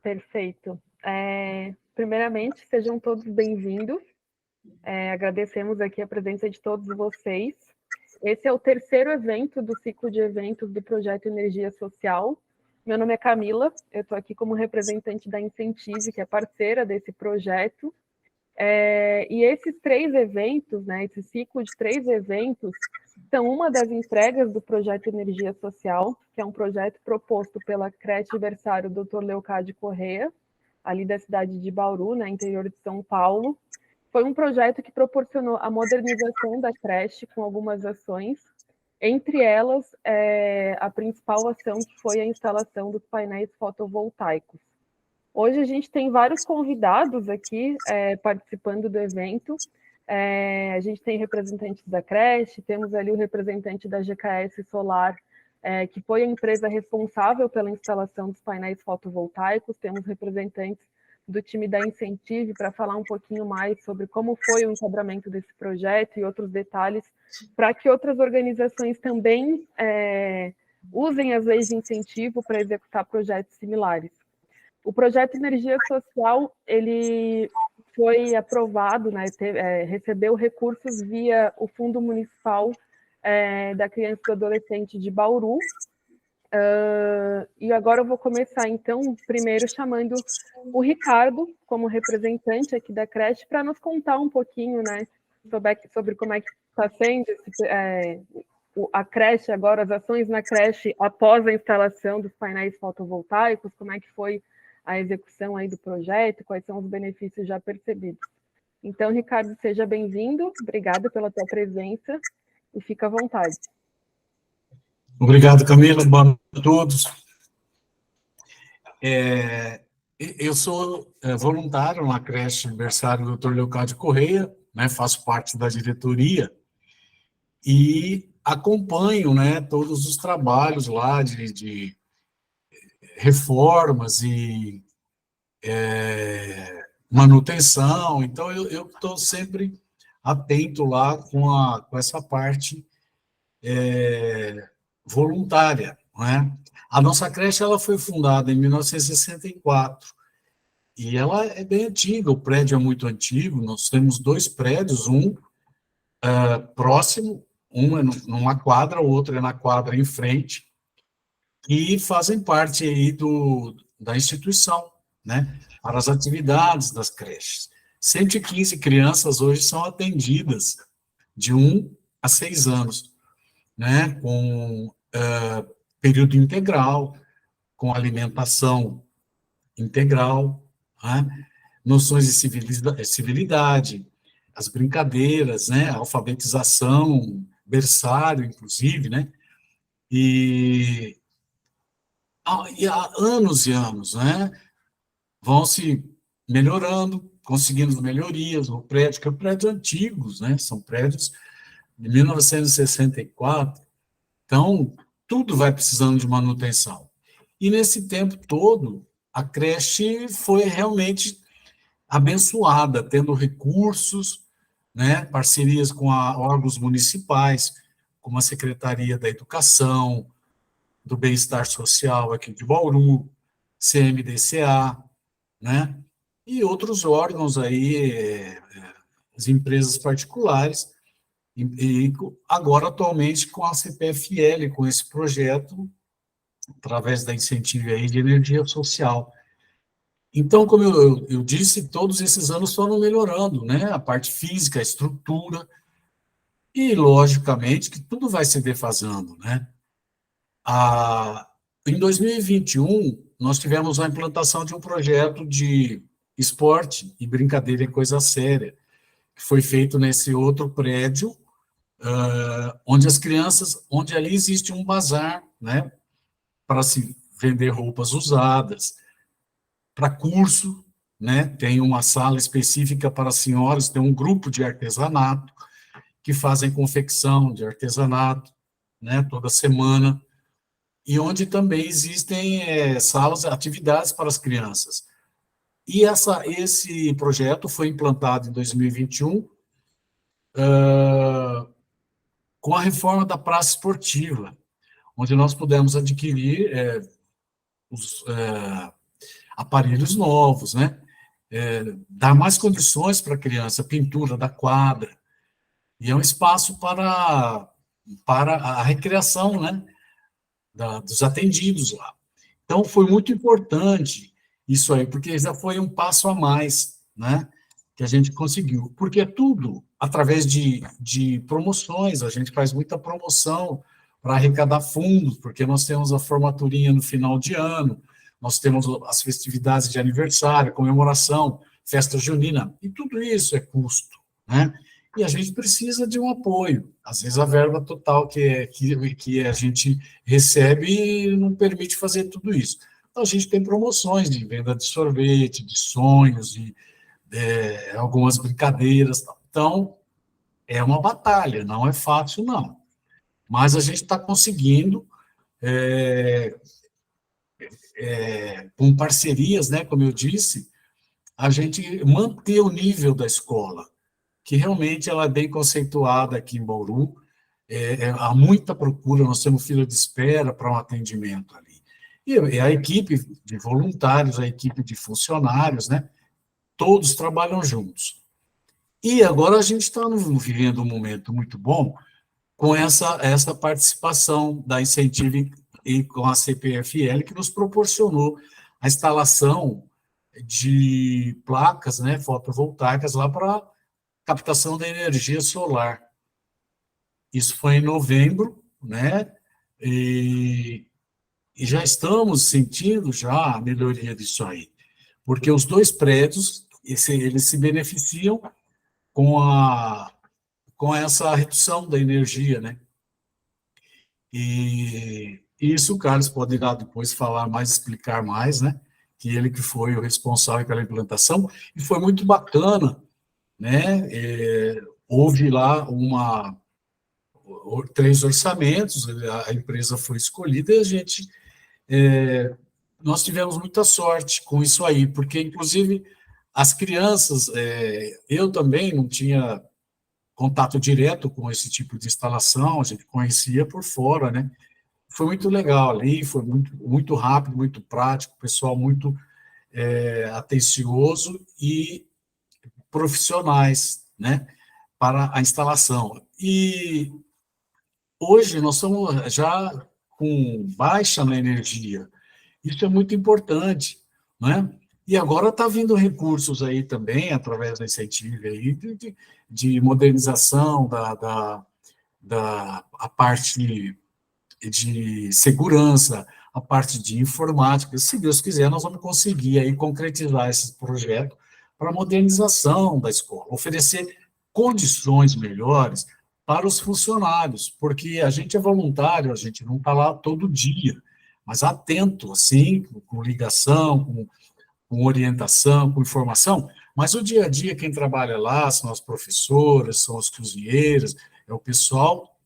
Perfeito. Primeiramente, sejam todos bem-vindos. Agradecemos aqui a presença de todos vocês. Esse é o terceiro evento do ciclo de eventos do Projeto Energia Social. Meu nome é Camila, eu estou aqui como representante da Incentive, que é parceira desse projeto. E esses três eventos, né, esse ciclo de 3 eventos, são uma das entregas do Projeto Energia Social, que é um projeto proposto pela creche berçário Dr. Leocádio Corrêa, ali da cidade de Bauru, no interior de São Paulo. Foi um projeto que proporcionou a modernização da creche com algumas ações, entre elas a principal ação que foi a instalação dos painéis fotovoltaicos. Hoje a gente tem vários convidados aqui participando do evento. A gente tem representantes da creche, temos ali o representante da GKS Solar, que foi a empresa responsável pela instalação dos painéis fotovoltaicos, temos representantes do time da Incentive para falar um pouquinho mais sobre como foi o enquadramento desse projeto e outros detalhes, para que outras organizações também usem as leis de incentivo para executar projetos similares. O projeto Energia Social, ele foi aprovado, né, recebeu recursos via o Fundo Municipal da Criança e do Adolescente de Bauru. E agora eu vou começar, então, primeiro chamando o Ricardo, como representante aqui da creche, para nos contar um pouquinho, né, sobre como é que está sendo a creche agora, as ações na creche após a instalação dos painéis fotovoltaicos, como é que foi a execução aí do projeto, quais são os benefícios já percebidos. Então, Ricardo, seja bem-vindo, obrigada pela tua presença e fica à vontade. Obrigado, Camila, boa noite a todos. Eu sou voluntário na creche berçário Dr. Leocádio Corrêa, né, faço parte da diretoria e acompanho, né, todos os trabalhos lá de reformas e manutenção, então eu estou sempre atento lá com essa parte voluntária, não é? A nossa creche ela foi fundada em 1964 e ela é bem antiga, o prédio é muito antigo, nós temos 2 prédios, um próximo, um é numa quadra, o outro é na quadra em frente, e fazem parte aí da instituição, né, para as atividades das creches. 115 crianças hoje são atendidas de 1 a 6 anos, né, com período integral, com alimentação integral, né, noções de civilidade, as brincadeiras, né, a alfabetização, berçário, inclusive, né, e há anos e anos, né, vão se melhorando, conseguindo melhorias no prédio, que são prédios antigos, né, são prédios de 1964, então, tudo vai precisando de manutenção. E nesse tempo todo, a creche foi realmente abençoada, tendo recursos, né, parcerias com órgãos municipais, como a Secretaria da Educação, do Bem-Estar Social aqui de Bauru, CMDCA, né, e outros órgãos aí, as empresas particulares, e agora, atualmente, com a CPFL, com esse projeto, através da Incentive aí de energia social. Então, como eu disse, todos esses anos foram melhorando, né? A parte física, a estrutura, e, logicamente, que tudo vai se defasando, né? Em 2021, nós tivemos a implantação de um projeto de esporte e brincadeira em coisa séria, que foi feito nesse outro prédio, onde as crianças, onde ali existe um bazar, né, para se vender roupas usadas, para curso, né, tem uma sala específica para senhoras, tem um grupo de artesanato, que fazem confecção de artesanato, né, toda semana, e onde também existem salas, atividades para as crianças. E esse projeto foi implantado em 2021, com a reforma da praça esportiva, onde nós pudemos adquirir aparelhos novos, né? Dar mais condições para a criança, pintura da quadra, e é um espaço para a recreação, né? Dos atendidos lá. Então, foi muito importante isso aí, porque já foi um passo a mais, né? Que a gente conseguiu. Porque é tudo através de promoções, a gente faz muita promoção para arrecadar fundos, porque nós temos a formaturinha no final de ano, nós temos as festividades de aniversário, comemoração, festa junina, e tudo isso é custo, né? E a gente precisa de um apoio. Às vezes a verba total que a gente recebe não permite fazer tudo isso. Então, a gente tem promoções de venda de sorvete, de sonhos, de algumas brincadeiras. Então, é uma batalha, não é fácil, não. Mas a gente está conseguindo, com parcerias, né, como eu disse, a gente manter o nível da escola, que realmente ela é bem conceituada aqui em Bauru. Há muita procura, nós temos fila de espera para um atendimento ali. E a equipe de voluntários, a equipe de funcionários, né, todos trabalham juntos. E agora a gente está vivendo um momento muito bom com essa participação da Incentivo e com a CPFL, que nos proporcionou a instalação de placas, né, fotovoltaicas lá para captação da energia solar. Isso foi em novembro, né, e já estamos sentindo já a melhoria disso aí, porque os dois prédios, eles se beneficiam com essa redução da energia, né? E isso o Carlos pode ir lá depois falar mais, explicar mais, né? Que ele que foi o responsável pela implantação, e foi muito bacana, né? Houve lá 3 orçamentos, a empresa foi escolhida e a gente, nós tivemos muita sorte com isso aí, porque, inclusive, as crianças, eu também não tinha contato direto com esse tipo de instalação, a gente conhecia por fora, né? Foi muito legal ali, foi muito, muito rápido, muito prático, pessoal muito atencioso e profissionais, né, para a instalação. E hoje nós estamos já com baixa na energia, isso é muito importante, né? E agora está vindo recursos aí também, através da incentivo aí, de modernização a parte de segurança, a parte de informática. Se Deus quiser, nós vamos conseguir aí concretizar esse projeto para a modernização da escola, oferecer condições melhores para os funcionários, porque a gente é voluntário, a gente não está lá todo dia, mas atento, assim, com ligação, com orientação, com informação, mas o dia a dia, quem trabalha lá são as professoras, são os cozinheiros, é o pessoal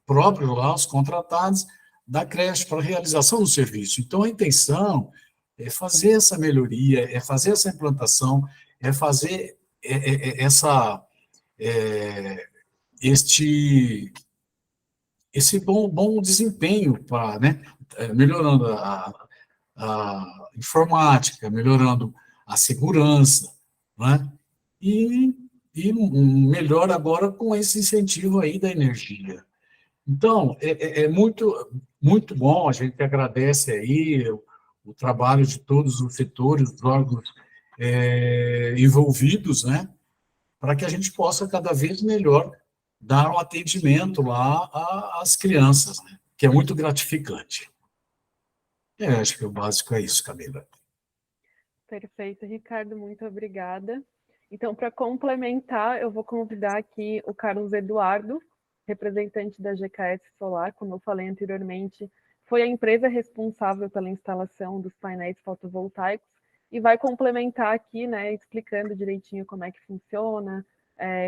próprio lá, os contratados da creche para a realização do serviço. Então, a intenção é fazer essa melhoria, é fazer essa implantação, é fazer esse bom desempenho, né, melhorando a informática, melhorando a segurança, né? E melhor agora com esse incentivo aí da energia. Então, é muito, muito bom, a gente agradece aí o trabalho de todos os setores, os órgãos envolvidos, né, para que a gente possa cada vez melhor dar um atendimento lá às crianças, né, que é muito gratificante. Acho que o básico é isso, Camila. Perfeito, Ricardo, muito obrigada. Então, para complementar, eu vou convidar aqui o Carlos Eduardo, representante da GKS Solar, como eu falei anteriormente, foi a empresa responsável pela instalação dos painéis fotovoltaicos e vai complementar aqui, né, explicando direitinho como é que funciona,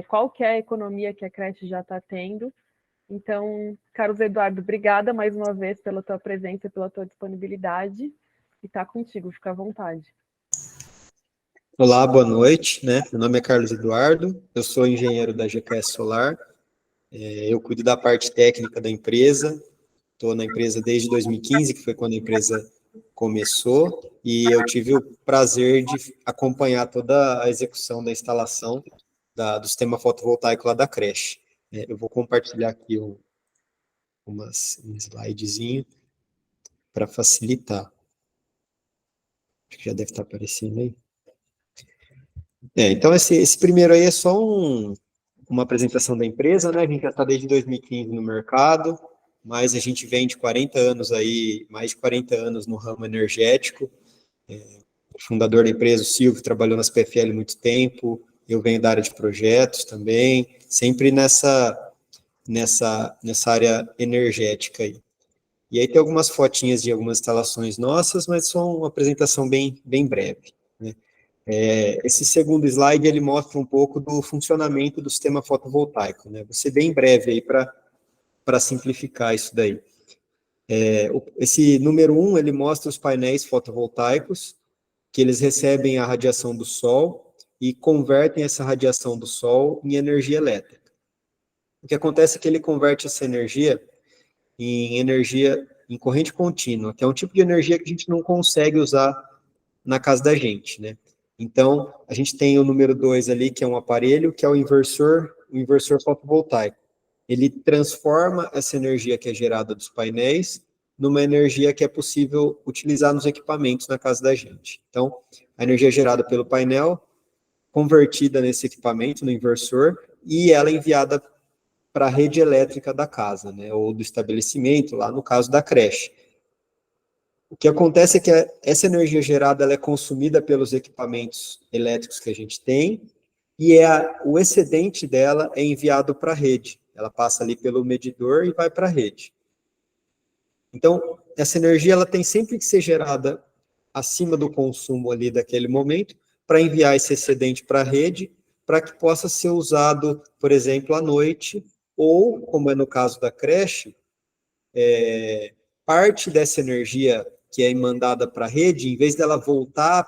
qual que é a economia que a creche já está tendo. Então, Carlos Eduardo, obrigada mais uma vez pela tua presença, pela tua disponibilidade, e está contigo, fica à vontade. Olá, boa noite, né? Meu nome é Carlos Eduardo, eu sou engenheiro da GKS Solar, eu cuido da parte técnica da empresa, estou na empresa desde 2015, que foi quando a empresa começou, e eu tive o prazer de acompanhar toda a execução da instalação do sistema fotovoltaico lá da creche. Eu vou compartilhar aqui um slidezinho para facilitar. Acho que já deve estar aparecendo aí. Então, esse primeiro aí é só uma apresentação da empresa, né? A gente já está desde 2015 no mercado, mas a gente vem de 40 anos aí, mais de 40 anos no ramo energético. O fundador da empresa, o Silvio, trabalhou nas PFL há muito tempo, eu venho da área de projetos também, sempre nessa área energética aí. E aí tem algumas fotinhas de algumas instalações nossas, mas só uma apresentação bem breve, né? Esse segundo slide, ele mostra um pouco do funcionamento do sistema fotovoltaico, né? Vou ser bem breve aí para simplificar isso daí. Esse número 1, ele mostra os painéis fotovoltaicos, que eles recebem a radiação do sol e convertem essa radiação do sol em energia elétrica. O que acontece é que ele converte essa energia em corrente contínua, que é um tipo de energia que a gente não consegue usar na casa da gente, né? Então, a gente tem o número 2 ali, que é um aparelho, que é o inversor fotovoltaico. Ele transforma essa energia que é gerada dos painéis numa energia que é possível utilizar nos equipamentos na casa da gente. Então, a energia gerada pelo painel, convertida nesse equipamento, no inversor, e ela é enviada para a rede elétrica da casa, né, ou do estabelecimento, lá no caso da creche. O que acontece é que essa energia gerada ela é consumida pelos equipamentos elétricos que a gente tem, e o excedente dela é enviado para a rede. Ela passa ali pelo medidor e vai para a rede. Então, essa energia ela tem sempre que ser gerada acima do consumo ali daquele momento, para enviar esse excedente para a rede, para que possa ser usado, por exemplo, à noite, ou, como é no caso da creche, parte dessa energia que é mandada para a rede, em vez dela voltar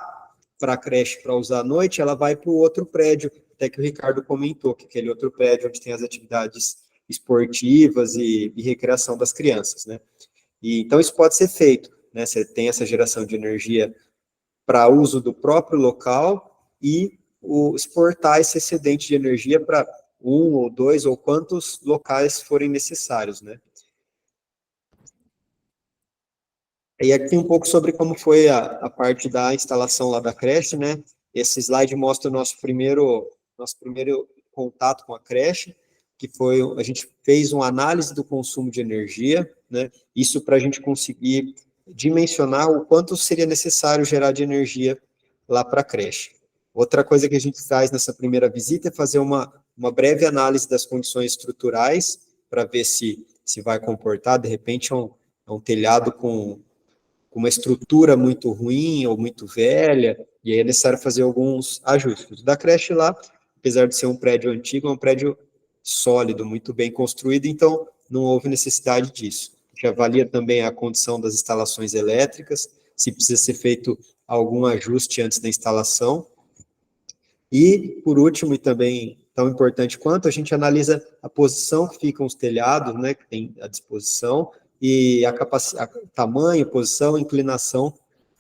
para a creche para usar à noite, ela vai para o outro prédio, até que o Ricardo comentou, que é aquele outro prédio onde tem as atividades esportivas e recreação das crianças, né? E, então, isso pode ser feito, né? Você tem essa geração de energia para uso do próprio local e exportar esse excedente de energia para 1 ou 2 ou quantos locais forem necessários, né? E aqui um pouco sobre como foi a parte da instalação lá da creche, né? Esse slide mostra o nosso primeiro contato com a creche, que foi, a gente fez uma análise do consumo de energia, né? Isso para a gente conseguir dimensionar o quanto seria necessário gerar de energia lá para a creche. Outra coisa que a gente faz nessa primeira visita é fazer uma breve análise das condições estruturais, para ver se vai comportar, de repente, um telhado com uma estrutura muito ruim ou muito velha, e aí é necessário fazer alguns ajustes. Da creche lá, apesar de ser um prédio antigo, é um prédio sólido, muito bem construído, então não houve necessidade disso. A gente avalia também a condição das instalações elétricas, se precisa ser feito algum ajuste antes da instalação. E, por último, e também tão importante quanto, a gente analisa a posição que ficam os telhados, né, que tem à disposição, e tamanho, posição, inclinação,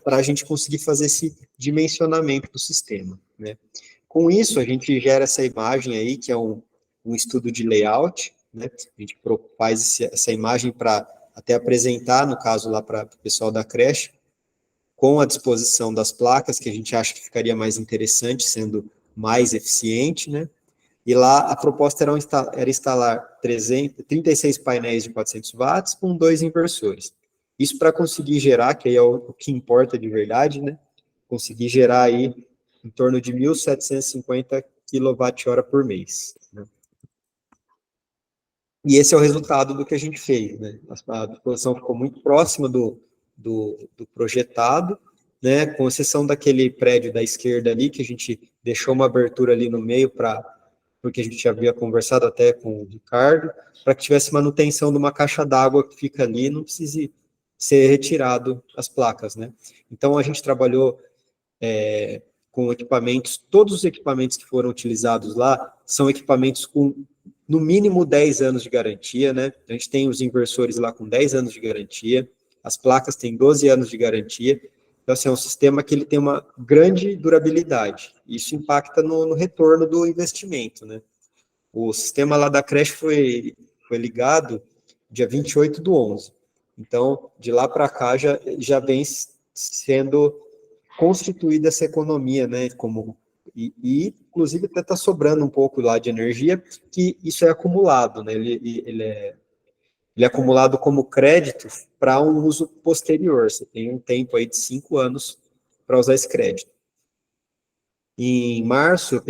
para a gente conseguir fazer esse dimensionamento do sistema, né. Com isso, a gente gera essa imagem aí, que é um estudo de layout, né, a gente faz essa imagem para até apresentar, no caso lá para o pessoal da creche, com a disposição das placas, que a gente acha que ficaria mais interessante, sendo mais eficiente, né, e lá a proposta era instalar 36 painéis de 400 watts com 2 inversores. Isso para conseguir gerar, que aí é o que importa de verdade, né? Conseguir gerar aí em torno de 1.750 kWh por mês, né? E esse é o resultado do que a gente fez, né? A disposição ficou muito próxima do projetado, né? Com exceção daquele prédio da esquerda ali, que a gente deixou uma abertura ali no meio porque a gente já havia conversado até com o Ricardo, para que tivesse manutenção de uma caixa d'água que fica ali, não precise ser retirado as placas, né? Então, a gente trabalhou com equipamentos, todos os equipamentos que foram utilizados lá são equipamentos com, no mínimo, 10 anos de garantia, né? A gente tem os inversores lá com 10 anos de garantia, as placas têm 12 anos de garantia, então, assim, é um sistema que ele tem uma grande durabilidade, isso impacta no retorno do investimento, né? O sistema lá da creche foi ligado dia 28/11, então, de lá para cá já vem sendo constituída essa economia, né, inclusive até está sobrando um pouco lá de energia, que isso é acumulado, né, ele é acumulado como crédito para um uso posterior, você tem um tempo aí de 5 anos para usar esse crédito. Em março,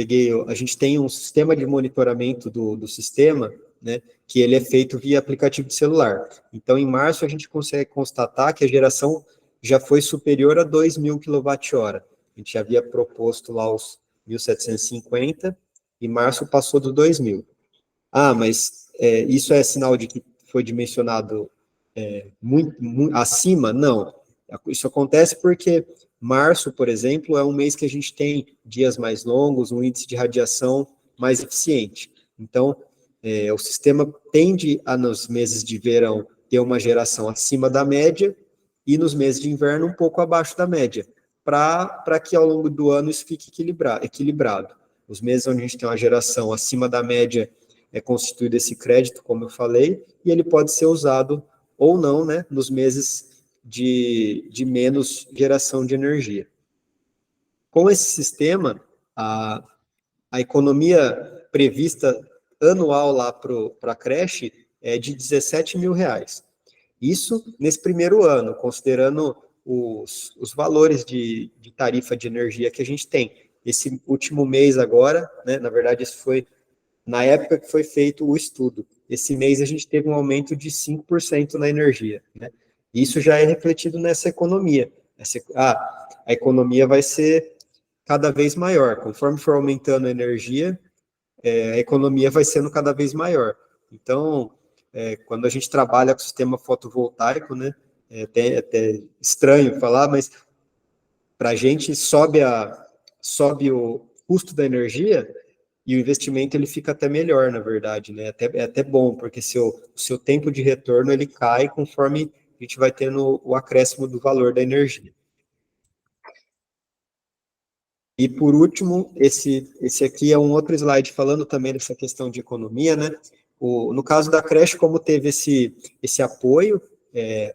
a gente tem um sistema de monitoramento do sistema, né, que ele é feito via aplicativo de celular. Então, em março, a gente consegue constatar que a geração já foi superior a 2.000 kWh. A gente já havia proposto lá os 1.750, e março passou do 2.000. Mas isso é sinal de que foi dimensionado muito acima? Não. Isso acontece porque março, por exemplo, é um mês que a gente tem dias mais longos, um índice de radiação mais eficiente. Então, o sistema tende a, nos meses de verão, ter uma geração acima da média e nos meses de inverno um pouco abaixo da média, para que ao longo do ano isso fique equilibrado. Os meses onde a gente tem uma geração acima da média é constituído esse crédito, como eu falei, e ele pode ser usado ou não, né, nos meses de menos geração de energia. Com esse sistema, a economia prevista anual lá para a creche é de R$17 mil. Isso nesse primeiro ano, considerando os valores de tarifa de energia que a gente tem. Esse último mês agora, né, na verdade, isso foi na época que foi feito o estudo. Esse mês a gente teve um aumento de 5% na energia, né? Isso já é refletido nessa economia. A economia vai ser cada vez maior. Conforme for aumentando a energia, a economia vai sendo cada vez maior. Então, quando a gente trabalha com sistema fotovoltaico, né, é até estranho falar, mas para a gente sobe o custo da energia, e o investimento ele fica até melhor, na verdade, né? É até bom, porque o seu tempo de retorno ele cai conforme a gente vai tendo o acréscimo do valor da energia. E por último, esse aqui é um outro slide falando também dessa questão de economia, né? No caso da creche, como teve esse apoio,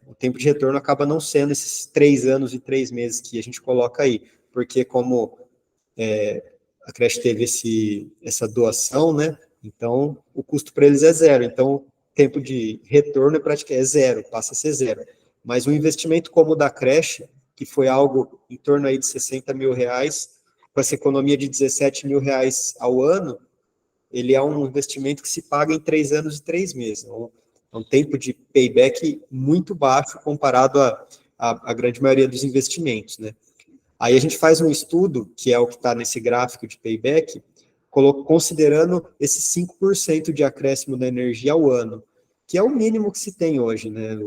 o tempo de retorno acaba não sendo esses 3 anos e 3 meses que a gente coloca aí, porque como a creche teve essa doação, né? Então, o custo para eles é zero. Então, o tempo de retorno é zero, passa a ser zero. Mas um investimento como o da creche, que foi algo em torno aí de R$60 mil, com essa economia de R$17 mil ao ano, ele é um investimento que se paga em 3 anos e 3 meses. É um tempo de payback muito baixo comparado à grande maioria dos investimentos, né? Aí a gente faz um estudo, que é o que está nesse gráfico de payback, considerando esse 5% de acréscimo da energia ao ano, que é o mínimo que se tem hoje, né?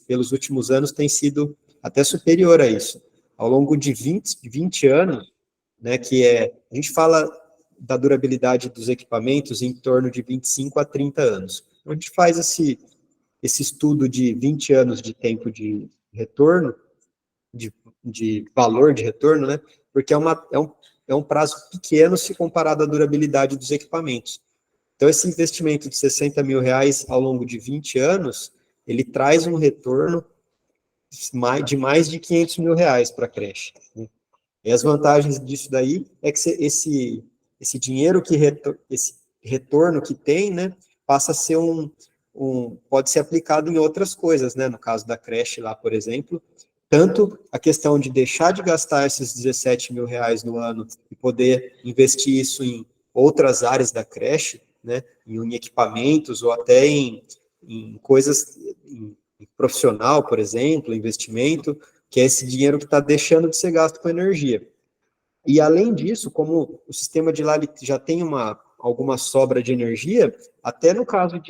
Pelos últimos anos tem sido até superior a isso. Ao longo de 20 anos, né, a gente fala da durabilidade dos equipamentos em torno de 25 a 30 anos. Então, a gente faz esse estudo de 20 anos de tempo de retorno, de valor de retorno, né? Porque é um prazo pequeno se comparado à durabilidade dos equipamentos. Então, esse investimento de R$60 mil ao longo de 20 anos, ele traz um retorno de mais de R$500 mil para a creche, né? E as vantagens disso daí é que esse dinheiro esse retorno que tem, né, passa a ser pode ser aplicado em outras coisas, né? No caso da creche lá, por exemplo, tanto a questão de deixar de gastar esses R$17 mil no ano e poder investir isso em outras áreas da creche, né, em equipamentos ou até em coisas em profissional, por exemplo, investimento, que é esse dinheiro que está deixando de ser gasto com energia. E além disso, como o sistema de lá já tem alguma sobra de energia, até no caso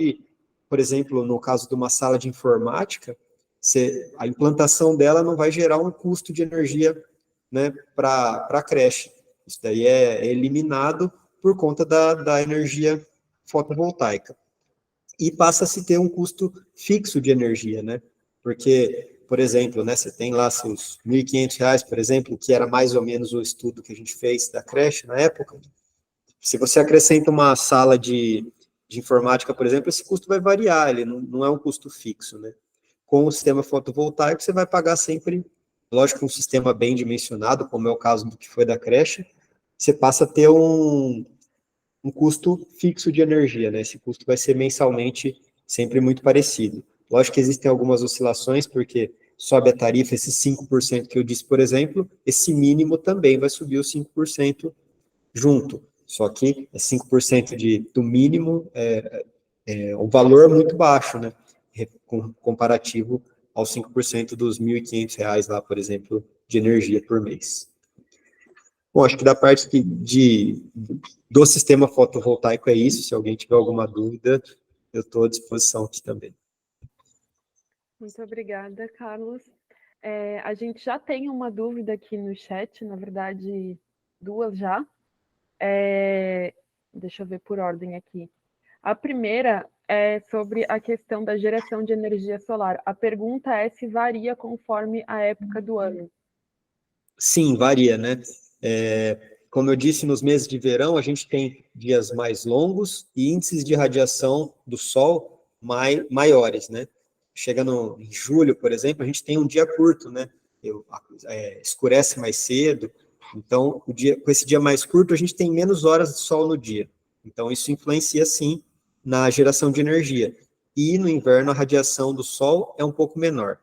por exemplo, no caso de uma sala de informática, a implantação dela não vai gerar um custo de energia, né, para a creche. Isso daí é eliminado por conta da energia fotovoltaica. E passa a se ter um custo fixo de energia, né? Porque por exemplo, né, você tem lá seus R$ 1.500, por exemplo, que era mais ou menos o estudo que a gente fez da creche na época. Se você acrescenta uma sala de informática, por exemplo, esse custo vai variar, ele não é um custo fixo, né? Com o sistema fotovoltaico, você vai pagar sempre, lógico, um sistema bem dimensionado, como é o caso do que foi da creche, você passa a ter um custo fixo de energia, né? Esse custo vai ser mensalmente sempre muito parecido. Lógico que existem algumas oscilações, porque sobe a tarifa, esses 5% que eu disse, por exemplo, esse mínimo também vai subir os 5% junto. Só que 5% do mínimo um valor muito baixo, né? Comparativo aos 5% dos R$ 1.500 lá, por exemplo, de energia por mês. Bom, acho que da parte do sistema fotovoltaico é isso. Se alguém tiver alguma dúvida, eu estou à disposição aqui também. Muito obrigada, Carlos. A gente já tem uma dúvida aqui no chat, na verdade, duas já. Deixa eu ver por ordem aqui. A primeira é sobre a questão da geração de energia solar. A pergunta é se varia conforme a época do ano. Sim, varia, né? Como eu disse, nos meses de verão, a gente tem dias mais longos e índices de radiação do Sol maiores, né? Chegando em julho, por exemplo, a gente tem um dia curto, né? Escurece mais cedo. Então, com esse dia mais curto, a gente tem menos horas de sol no dia. Então, isso influencia, sim, na geração de energia. E no inverno, a radiação do Sol é um pouco menor.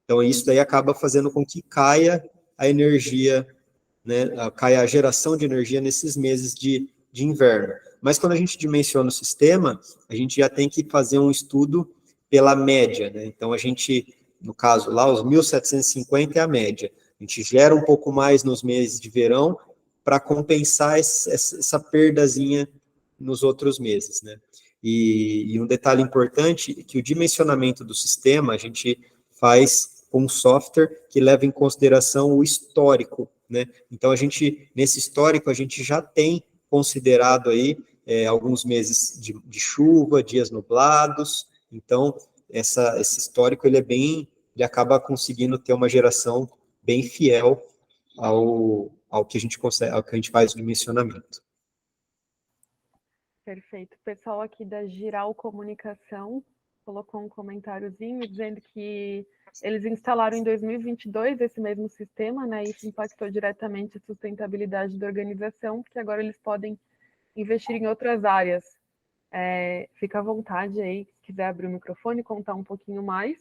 Então, isso daí acaba fazendo com que caia a energia, né, caia a geração de energia nesses meses de inverno. Mas quando a gente dimensiona o sistema, a gente já tem que fazer um estudo pela média, né? Então, a gente, no caso lá, os 1.750 é a média. A gente gera um pouco mais nos meses de verão para compensar essa perdazinha nos outros meses, né? E um detalhe importante é que o dimensionamento do sistema a gente faz com um software que leva em consideração o histórico, né? Então, nesse histórico, a gente já tem considerado aí alguns meses de chuva, dias nublados. Então, esse histórico, ele acaba conseguindo ter uma geração bem fiel ao que a gente consegue, ao que a gente faz o dimensionamento. Perfeito. O pessoal aqui da Giral Comunicação colocou um comentáriozinho dizendo que eles instalaram em 2022 esse mesmo sistema, né? Isso impactou diretamente a sustentabilidade da organização, porque agora eles podem investir em outras áreas. Fica à vontade aí, se quiser abrir o microfone e contar um pouquinho mais.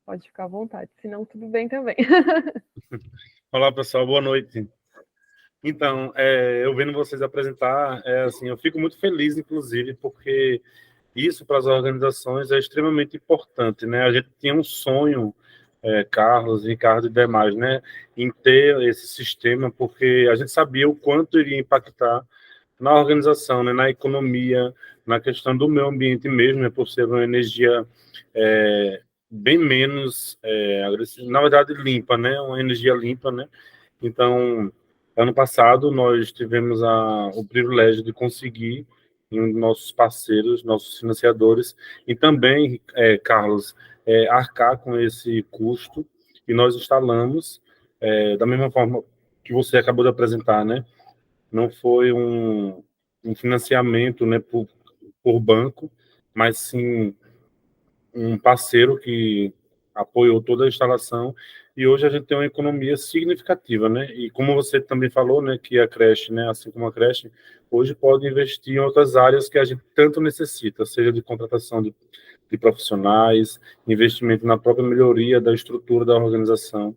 Pode ficar à vontade, senão tudo bem também. Olá, pessoal, boa noite. Então, eu vendo vocês apresentar, assim, eu fico muito feliz, inclusive, porque isso para as organizações é extremamente importante, né? A gente tinha um sonho, Carlos, Ricardo e demais, né, em ter esse sistema, porque a gente sabia o quanto iria impactar na organização, né, na economia, na questão do meio ambiente mesmo, né, por ser uma energia bem menos agressiva, na verdade limpa, né, uma energia limpa, né. Então, ano passado nós tivemos o privilégio de conseguir nossos parceiros, nossos financiadores, e também, Carlos, arcar com esse custo, e nós instalamos, da mesma forma que você acabou de apresentar, né? Não foi um financiamento, né, por banco, mas sim um parceiro que apoiou toda a instalação, e hoje a gente tem uma economia significativa, né? E como você também falou, né, que a creche, né, assim como a creche, hoje pode investir em outras áreas que a gente tanto necessita, seja de contratação de profissionais, investimento na própria melhoria da estrutura da organização.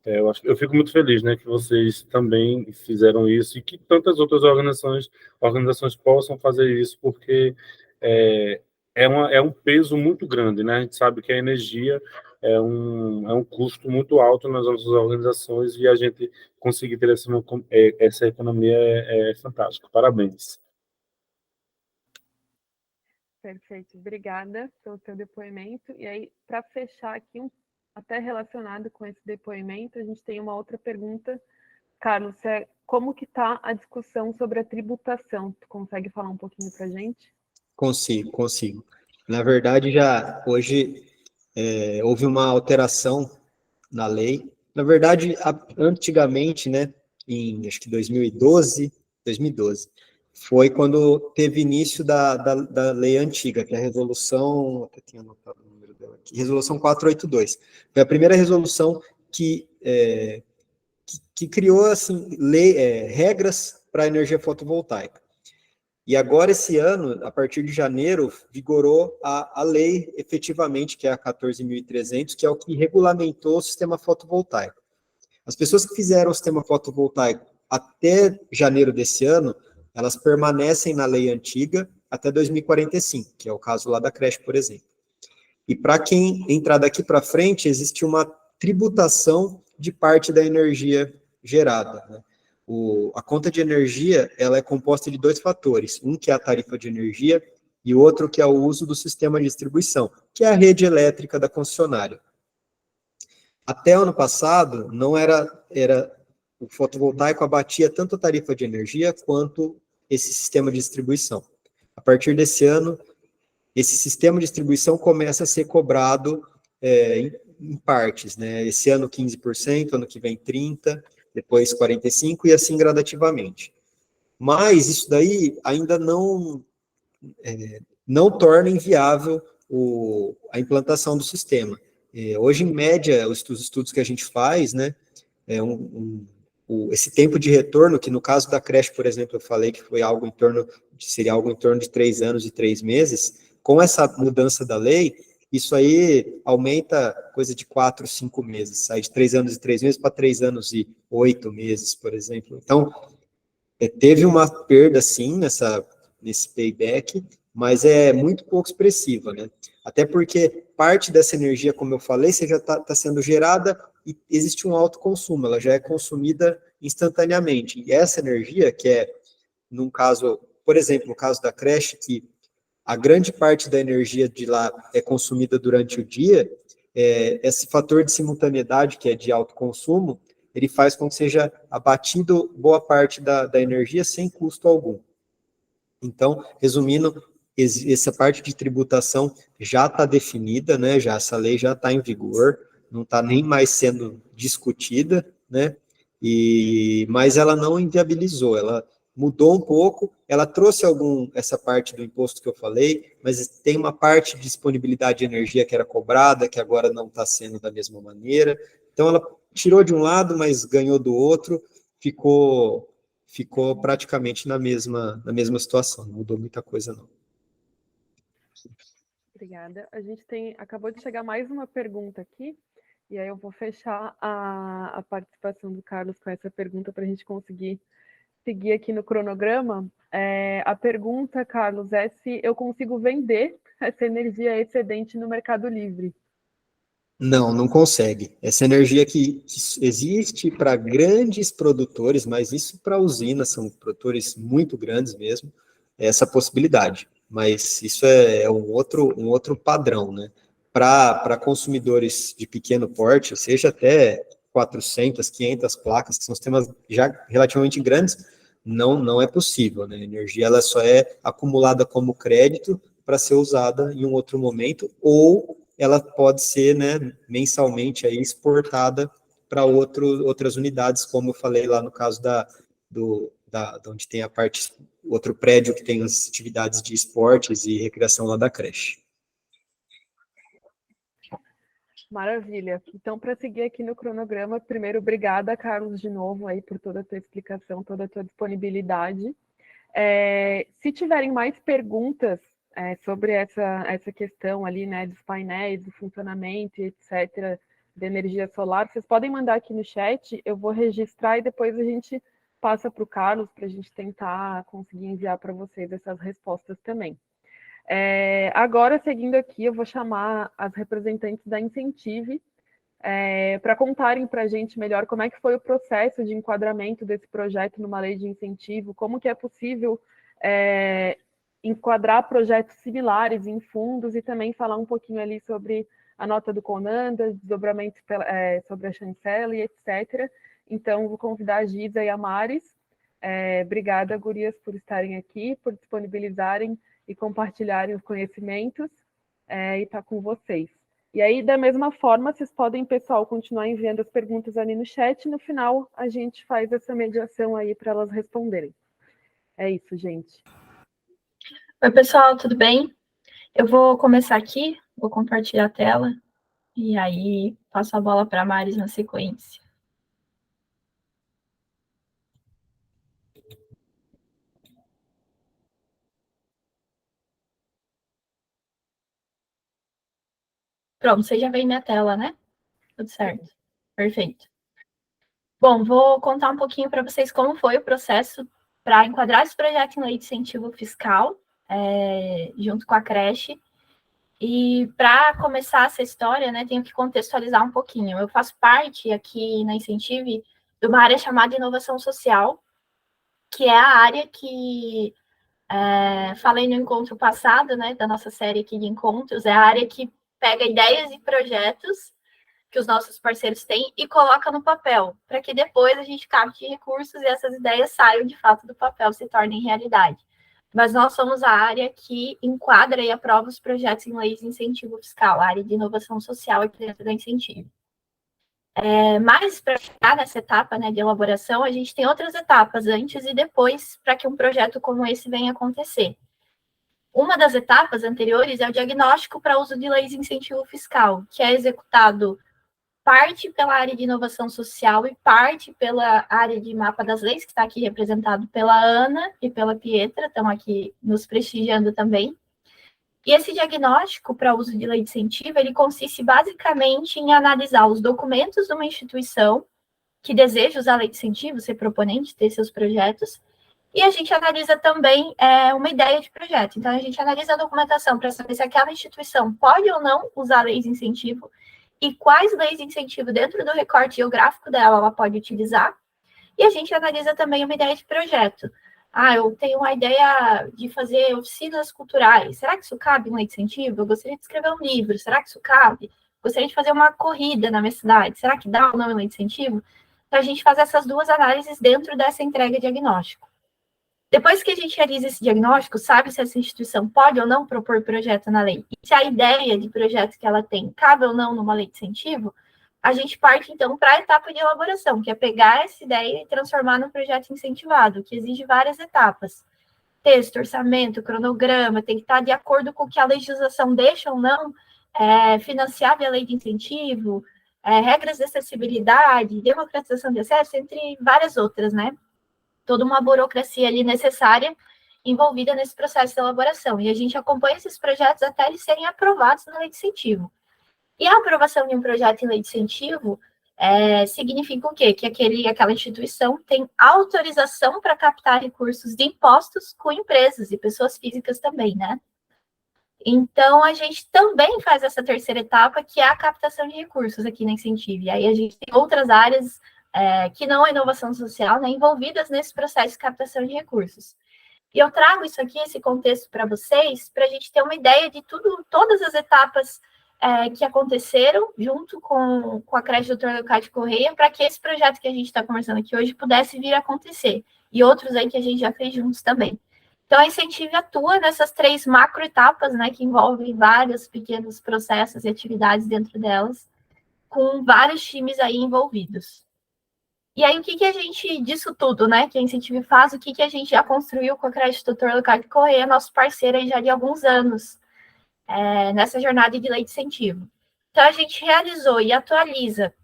Eu fico muito feliz, né, que vocês também fizeram isso e que tantas outras organizações possam fazer isso, porque é um peso muito grande, né? A gente sabe que a energia é um custo muito alto nas nossas organizações, e a gente conseguir ter essa economia é fantástico. Parabéns. Perfeito, obrigada pelo seu depoimento. E aí, para fechar aqui, até relacionado com esse depoimento, a gente tem uma outra pergunta. Carlos, como que está a discussão sobre a tributação? Tu consegue falar um pouquinho para a gente? Consigo. Na verdade, já hoje houve uma alteração na lei. Na verdade, antigamente, né, em acho que 2012, foi quando teve início da lei antiga, que é a resolução, até tinha anotado o número dela aqui, resolução 482. Foi a primeira resolução que criou assim, regras para a energia fotovoltaica. E agora, esse ano, a partir de janeiro, vigorou a lei, efetivamente, que é a 14.300, que é o que regulamentou o sistema fotovoltaico. As pessoas que fizeram o sistema fotovoltaico até janeiro desse ano, elas permanecem na lei antiga até 2045, que é o caso lá da creche, por exemplo. E para quem entrar daqui para frente, existe uma tributação de parte da energia gerada, né? A conta de energia, ela é composta de dois fatores, um que é a tarifa de energia e outro que é o uso do sistema de distribuição, que é a rede elétrica da concessionária. Até ano passado, não era o fotovoltaico abatia tanto a tarifa de energia quanto esse sistema de distribuição. A partir desse ano, esse sistema de distribuição começa a ser cobrado em partes, né? Esse ano 15%, ano que vem 30%, depois 45% e assim gradativamente. Mas isso daí ainda não torna inviável a implantação do sistema. Hoje, em média, os estudos que a gente faz, né, esse tempo de retorno, que no caso da creche, por exemplo, eu falei que seria algo em torno de 3 anos e 3 meses, com essa mudança da lei, isso aí aumenta coisa de 4, 5 meses, sai de 3 anos e 3 meses para 3 anos e 8 meses, por exemplo. Então, teve uma perda, sim, nesse payback, mas é muito pouco expressiva, né? Até porque parte dessa energia, como eu falei, já está sendo gerada e existe um alto consumo, ela já é consumida instantaneamente. E essa energia, que é, num caso, por exemplo, no caso da creche, que a grande parte da energia de lá é consumida durante o dia, esse fator de simultaneidade, que é de alto consumo, ele faz com que seja abatido boa parte da energia sem custo algum. Então, resumindo, essa parte de tributação já está definida, né? Essa lei já está em vigor, não está nem mais sendo discutida, né? Mas ela não inviabilizou, ela mudou um pouco, ela trouxe essa parte do imposto que eu falei, mas tem uma parte de disponibilidade de energia que era cobrada, que agora não está sendo da mesma maneira. Então, ela tirou de um lado, mas ganhou do outro, ficou praticamente na mesma situação, não mudou muita coisa, não. Obrigada. A gente acabou de chegar mais uma pergunta aqui, e aí eu vou fechar a participação do Carlos com essa pergunta para a gente conseguir seguir aqui no cronograma. A pergunta, Carlos, é se eu consigo vender essa energia excedente no Mercado Livre. Não consegue. Essa energia que existe para grandes produtores, mas isso para usinas, são produtores muito grandes mesmo, é essa possibilidade. Mas isso é um outro padrão, né? Para consumidores de pequeno porte, seja até 400, 500 placas, que são sistemas já relativamente grandes, não é possível, né? A energia ela só é acumulada como crédito para ser usada em um outro momento, ou ela pode ser, né, mensalmente aí exportada para outras unidades, como eu falei lá no caso onde tem a parte, outro prédio que tem as atividades de esportes e recreação lá da creche. Maravilha. Então, para seguir aqui no cronograma, primeiro, obrigada, Carlos, de novo aí por toda a tua explicação, toda a tua disponibilidade. Se tiverem mais perguntas sobre essa questão ali, né, dos painéis, do funcionamento, etc., de energia solar, vocês podem mandar aqui no chat, eu vou registrar e depois a gente passa para o Carlos para a gente tentar conseguir enviar para vocês essas respostas também. Agora, seguindo aqui, eu vou chamar as representantes da Incentive para contarem para a gente melhor como é que foi o processo de enquadramento desse projeto numa lei de incentivo, como que é possível enquadrar projetos similares em fundos e também falar um pouquinho ali sobre a nota do Conanda, desdobramentos sobre a chancela e etc. Então, vou convidar a Giza e a Maris. Obrigada, gurias, por estarem aqui, por disponibilizarem e compartilharem os conhecimentos. e está com vocês. E aí, da mesma forma, vocês podem, pessoal, continuar enviando as perguntas ali no chat, e no final a gente faz essa mediação aí para elas responderem. É isso, gente. Oi, pessoal, tudo bem? Eu vou começar aqui, vou compartilhar a tela, e aí passo a bola para a Maris na sequência. Pronto, você já vê minha tela, né? Tudo certo. Perfeito. Bom, vou contar um pouquinho para vocês como foi o processo para enquadrar esse projeto em lei de incentivo fiscal, junto com a creche. E para começar essa história, né, tenho que contextualizar um pouquinho. Eu faço parte aqui na Incentive de uma área chamada inovação social, que é a área que falei no encontro passado, né, da nossa série aqui de encontros, é a área que pega ideias e projetos que os nossos parceiros têm e coloca no papel, para que depois a gente capte recursos e essas ideias saiam de fato do papel, se tornem realidade. Mas nós somos a área que enquadra e aprova os projetos em leis de incentivo fiscal, a área de inovação social aqui dentro da Incentivo. Mas para chegar nessa etapa, né, de elaboração, a gente tem outras etapas antes e depois para que um projeto como esse venha acontecer. Uma das etapas anteriores é o diagnóstico para uso de leis de incentivo fiscal, que é executado parte pela área de inovação social e parte pela área de mapa das leis, que está aqui representado pela Ana e pela Pietra, estão aqui nos prestigiando também. E esse diagnóstico para uso de lei de incentivo, ele consiste basicamente em analisar os documentos de uma instituição que deseja usar a lei de incentivo, ser proponente, ter seus projetos, e a gente analisa também uma ideia de projeto. Então, a gente analisa a documentação para saber se aquela instituição pode ou não usar a lei de incentivo e quais leis de incentivo dentro do recorte geográfico dela ela pode utilizar. E a gente analisa também uma ideia de projeto. Eu tenho uma ideia de fazer oficinas culturais. Será que isso cabe em lei de incentivo? Eu gostaria de escrever um livro. Será que isso cabe? Gostaria de fazer uma corrida na minha cidade. Será que dá ou não em lei de incentivo? Então, a gente faz essas duas análises dentro dessa entrega diagnóstico. Depois que a gente realiza esse diagnóstico, sabe se essa instituição pode ou não propor projeto na lei, e se a ideia de projeto que ela tem cabe ou não numa lei de incentivo, a gente parte, então, para a etapa de elaboração, que é pegar essa ideia e transformar num projeto incentivado, que exige várias etapas. Texto, orçamento, cronograma, tem que estar de acordo com o que a legislação deixa ou não financiar via lei de incentivo, regras de acessibilidade, democratização de acesso, entre várias outras, né? Toda uma burocracia ali necessária envolvida nesse processo de elaboração. E a gente acompanha esses projetos até eles serem aprovados na lei de incentivo. E a aprovação de um projeto em lei de incentivo significa o quê? Que aquela instituição tem autorização para captar recursos de impostos com empresas e pessoas físicas também, né? Então, a gente também faz essa terceira etapa, que é a captação de recursos aqui na Incentive. E aí a gente tem outras áreas que não é inovação social, né, envolvidas nesse processo de captação de recursos. E eu trago isso aqui, esse contexto para vocês, para a gente ter uma ideia de todas as etapas que aconteceram junto com a creche Dr. Leocádio Correia, para que esse projeto que a gente está conversando aqui hoje pudesse vir a acontecer. E outros aí que a gente já fez juntos também. Então, a Incentive atua nessas 3 macroetapas, né, que envolvem vários pequenos processos e atividades dentro delas, com vários times aí envolvidos. E aí, o que a gente, disso tudo, né, que a Incentive faz, o que a gente já construiu com a creche Dr. Leocádio Correia, nosso parceiro aí já de alguns anos, nessa jornada de lei de incentivo. Então, a gente realizou e atualiza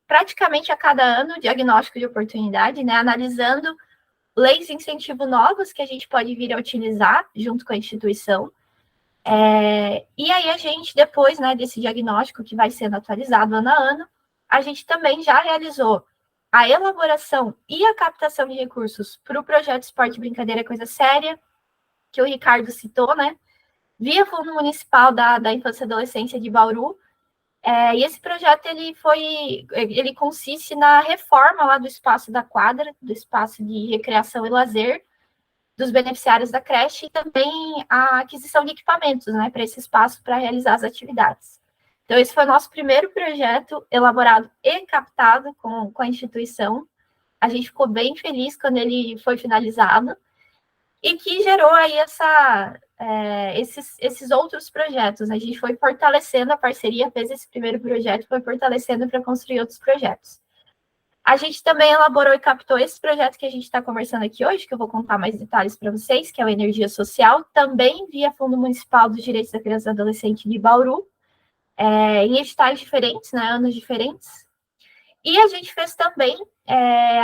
praticamente a cada ano o diagnóstico de oportunidade, né, analisando leis de incentivo novas que a gente pode vir a utilizar junto com a instituição. E aí, a gente, depois, né, desse diagnóstico que vai sendo atualizado ano a ano, a gente também já realizou a elaboração e a captação de recursos para o projeto Esporte Brincadeira Coisa Séria, que o Ricardo citou, né? Via Fundo Municipal da Infância e Adolescência de Bauru. E esse projeto, ele consiste na reforma lá do espaço da quadra, do espaço de recreação e lazer dos beneficiários da creche e também a aquisição de equipamentos, né, para esse espaço para realizar as atividades. Então, esse foi o nosso primeiro projeto elaborado e captado com a instituição. A gente ficou bem feliz quando ele foi finalizado e que gerou aí esses outros projetos. A gente foi fortalecendo a parceria, fez esse primeiro projeto, foi fortalecendo para construir outros projetos. A gente também elaborou e captou esse projeto que a gente está conversando aqui hoje, que eu vou contar mais detalhes para vocês, que é o Energia Social, também via Fundo Municipal dos Direitos da Criança e do Adolescente de Bauru, em editais diferentes, né, anos diferentes. E a gente fez também,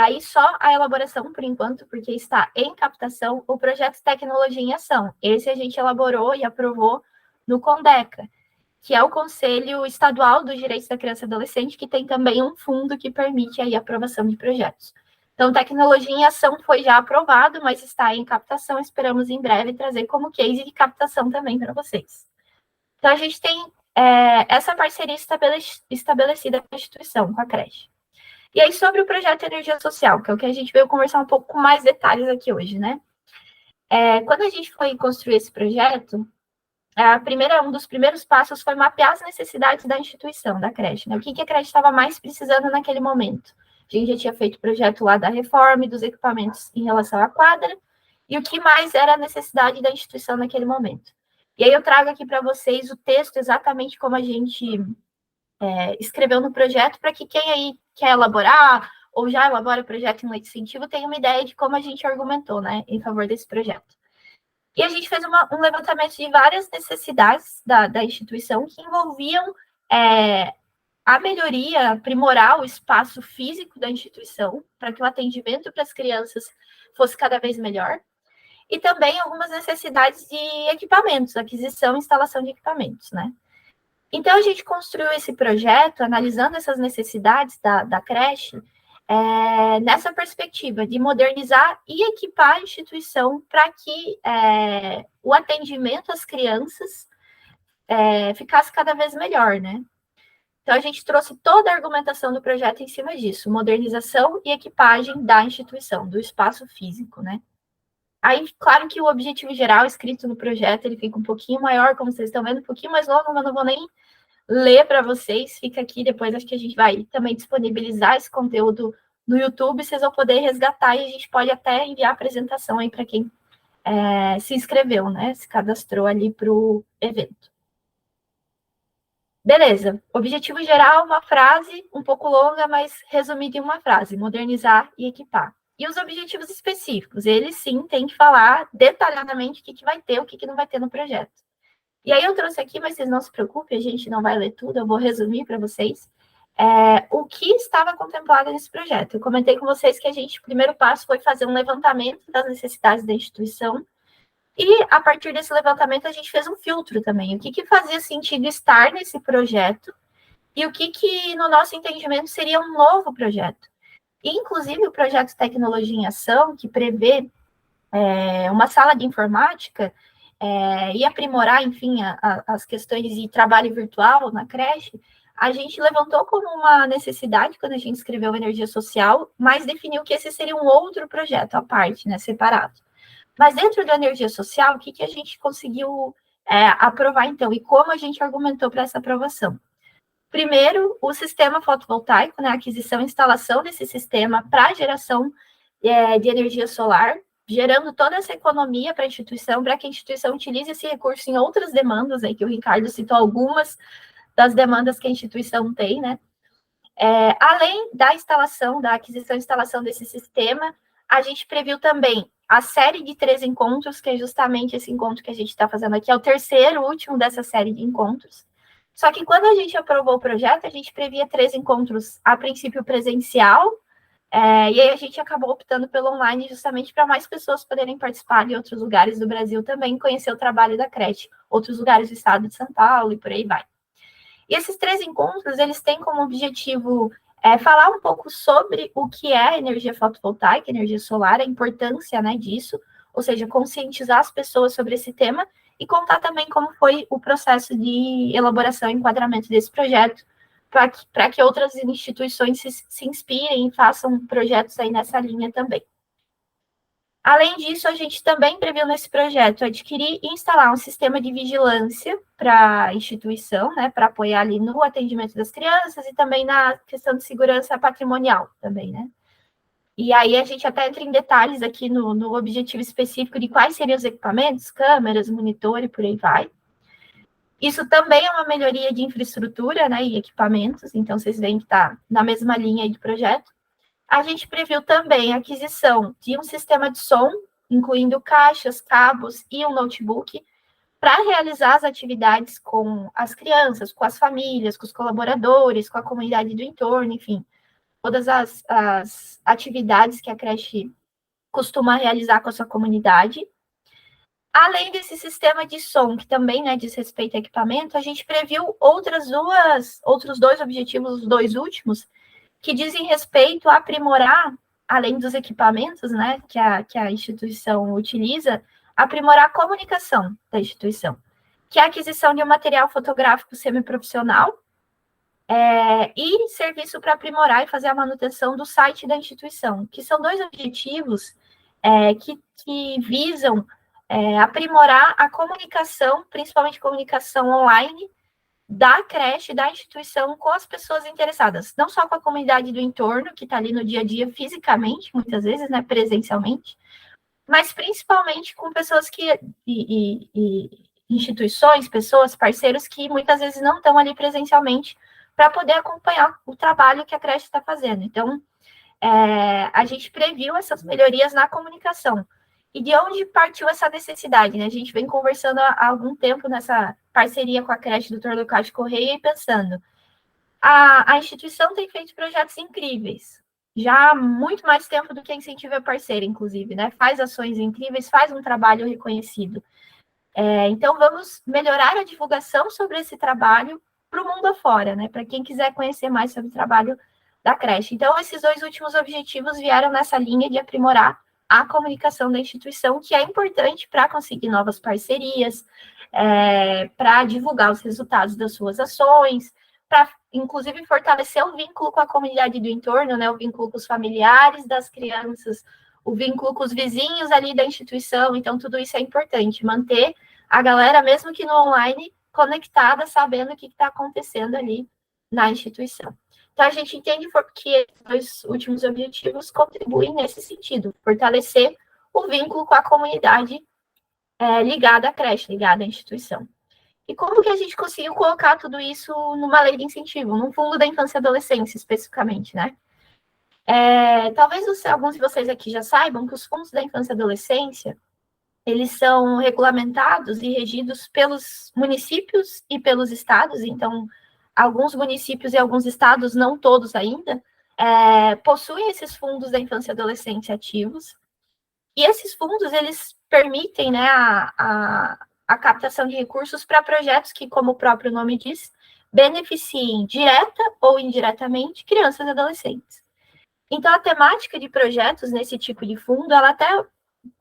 aí só a elaboração, por enquanto, porque está em captação, o projeto Tecnologia em Ação. Esse a gente elaborou e aprovou no CONDECA, que é o Conselho Estadual dos Direitos da Criança e Adolescente, que tem também um fundo que permite aí a aprovação de projetos. Então, Tecnologia em Ação foi já aprovado, mas está em captação, esperamos em breve trazer como case de captação também para vocês. Então, a gente tem essa parceria estabelecida com a instituição, com a creche. E aí, sobre o projeto Energia Social, que é o que a gente veio conversar um pouco com mais detalhes aqui hoje, né? Quando a gente foi construir esse projeto, um dos primeiros passos foi mapear as necessidades da instituição, da creche, né? O que a creche estava mais precisando naquele momento. A gente já tinha feito o projeto lá da reforma e dos equipamentos em relação à quadra, e o que mais era a necessidade da instituição naquele momento. E aí eu trago aqui para vocês o texto exatamente como a gente escreveu no projeto, para que quem aí quer elaborar ou já elabora o projeto em lei de incentivo tenha uma ideia de como a gente argumentou, né, em favor desse projeto. E a gente fez um levantamento de várias necessidades da instituição que envolviam a melhoria, aprimorar o espaço físico da instituição, para que o atendimento para as crianças fosse cada vez melhor, e também algumas necessidades de equipamentos, aquisição e instalação de equipamentos, né? Então, a gente construiu esse projeto, analisando essas necessidades da creche, nessa perspectiva de modernizar e equipar a instituição para que o atendimento às crianças ficasse cada vez melhor, né? Então, a gente trouxe toda a argumentação do projeto em cima disso, modernização e equipagem da instituição, do espaço físico, né? Aí, claro que o objetivo geral escrito no projeto, ele fica um pouquinho maior, como vocês estão vendo, um pouquinho mais longo, mas não vou nem ler para vocês, fica aqui, depois acho que a gente vai também disponibilizar esse conteúdo no YouTube, vocês vão poder resgatar e a gente pode até enviar a apresentação aí para quem se inscreveu, né, se cadastrou ali para o evento. Beleza, objetivo geral, uma frase um pouco longa, mas resumida em uma frase, modernizar e equipar. E os objetivos específicos, eles sim têm que falar detalhadamente o que vai ter, o que não vai ter no projeto. E aí eu trouxe aqui, mas vocês não se preocupem, a gente não vai ler tudo, eu vou resumir para vocês o que estava contemplado nesse projeto. Eu comentei com vocês que o primeiro passo foi fazer um levantamento das necessidades da instituição, e a partir desse levantamento a gente fez um filtro também, o que fazia sentido estar nesse projeto, e o que no nosso entendimento seria um novo projeto. Inclusive, o projeto Tecnologia em Ação, que prevê uma sala de informática e aprimorar, enfim, as questões de trabalho virtual na creche, a gente levantou como uma necessidade quando a gente escreveu Energia Social, mas definiu que esse seria um outro projeto à parte, né, separado. Mas dentro da Energia Social, o que a gente conseguiu aprovar, então, e como a gente argumentou para essa aprovação? Primeiro, o sistema fotovoltaico, né, a aquisição e instalação desse sistema para geração de energia solar, gerando toda essa economia para a instituição, para que a instituição utilize esse recurso em outras demandas, aí que o Ricardo citou algumas das demandas que a instituição tem, né? Além da instalação, da aquisição e instalação desse sistema, a gente previu também a série de 3 encontros, que é justamente esse encontro que a gente está fazendo aqui, é o terceiro, último dessa série de encontros. Só que quando a gente aprovou o projeto, a gente previa 3 encontros, a princípio presencial, e aí a gente acabou optando pelo online justamente para mais pessoas poderem participar de outros lugares do Brasil também, conhecer o trabalho da creche, outros lugares do estado de São Paulo e por aí vai. E esses 3 encontros, eles têm como objetivo falar um pouco sobre o que é a energia fotovoltaica, energia solar, a importância, né, disso, ou seja, conscientizar as pessoas sobre esse tema e contar também como foi o processo de elaboração e enquadramento desse projeto, para que outras instituições se inspirem e façam projetos aí nessa linha também. Além disso, a gente também previu nesse projeto adquirir e instalar um sistema de vigilância para a instituição, né, para apoiar ali no atendimento das crianças e também na questão de segurança patrimonial também, né. E aí a gente até entra em detalhes aqui no objetivo específico de quais seriam os equipamentos, câmeras, monitor e por aí vai. Isso também é uma melhoria de infraestrutura, né, e equipamentos, então vocês veem que está na mesma linha aí do projeto. A gente previu também a aquisição de um sistema de som, incluindo caixas, cabos e um notebook, para realizar as atividades com as crianças, com as famílias, com os colaboradores, com a comunidade do entorno, enfim, todas as atividades que a creche costuma realizar com a sua comunidade. Além desse sistema de som, que também, né, diz respeito a equipamento, a gente previu outros 2 objetivos, os 2 últimos, que dizem respeito a aprimorar, além dos equipamentos, né, que a instituição utiliza, aprimorar a comunicação da instituição, que é a aquisição de um material fotográfico semiprofissional e serviço para aprimorar e fazer a manutenção do site da instituição, que são 2 objetivos que visam aprimorar a comunicação, principalmente comunicação online, da creche, da instituição, com as pessoas interessadas, não só com a comunidade do entorno, que está ali no dia a dia fisicamente, muitas vezes, né, presencialmente, mas principalmente com pessoas e instituições, pessoas, parceiros que muitas vezes não estão ali presencialmente para poder acompanhar o trabalho que a creche está fazendo. Então, a gente previu essas melhorias na comunicação. E de onde partiu essa necessidade, né? A gente vem conversando há algum tempo nessa parceria com a creche do Dr. Leocádio Correia e pensando, a instituição tem feito projetos incríveis, já há muito mais tempo do que a Incentiva Parceira, inclusive, né? Faz ações incríveis, faz um trabalho reconhecido. Então, vamos melhorar a divulgação sobre esse trabalho para o mundo afora, né? Para quem quiser conhecer mais sobre o trabalho da creche. Então, esses 2 últimos objetivos vieram nessa linha de aprimorar a comunicação da instituição, que é importante para conseguir novas parcerias, para divulgar os resultados das suas ações, para, inclusive, fortalecer o vínculo com a comunidade do entorno, né, o vínculo com os familiares das crianças, o vínculo com os vizinhos ali da instituição. Então, tudo isso é importante, manter a galera, mesmo que no online, conectada, sabendo o que está acontecendo ali na instituição. Então, a gente entende que os 2 últimos objetivos contribuem nesse sentido, fortalecer o vínculo com a comunidade ligada à creche, ligada à instituição. E como que a gente conseguiu colocar tudo isso numa lei de incentivo, num fundo da infância e adolescência, especificamente, né? Talvez alguns de vocês aqui já saibam que os fundos da infância e adolescência, eles são regulamentados e regidos pelos municípios e pelos estados. Então, alguns municípios e alguns estados, não todos ainda, possuem esses fundos da infância e adolescência ativos. E esses fundos, eles permitem, né, a captação de recursos para projetos que, como o próprio nome diz, beneficiem direta ou indiretamente crianças e adolescentes. Então, a temática de projetos nesse tipo de fundo, ela até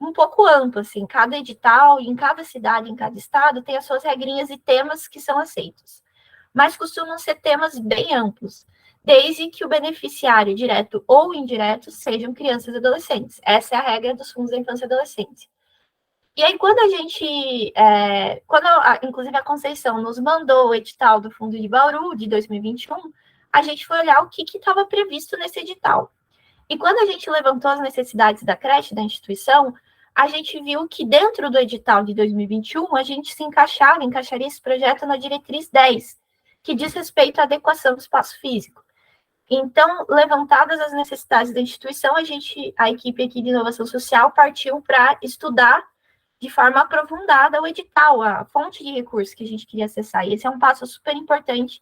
um pouco ampla, assim, cada edital, em cada cidade, em cada estado, tem as suas regrinhas e temas que são aceitos. Mas costumam ser temas bem amplos, desde que o beneficiário direto ou indireto sejam crianças e adolescentes. Essa é a regra dos fundos da infância e adolescência. E aí, quando a gente, inclusive a Conceição nos mandou o edital do Fundo de Bauru, de 2021, a gente foi olhar o que estava previsto nesse edital. E quando a gente levantou as necessidades da creche, da instituição, a gente viu que dentro do edital de 2021, a gente encaixaria esse projeto na diretriz 10, que diz respeito à adequação do espaço físico. Então, levantadas as necessidades da instituição, a equipe aqui de inovação social partiu para estudar de forma aprofundada o edital, a fonte de recursos que a gente queria acessar. E esse é um passo super importante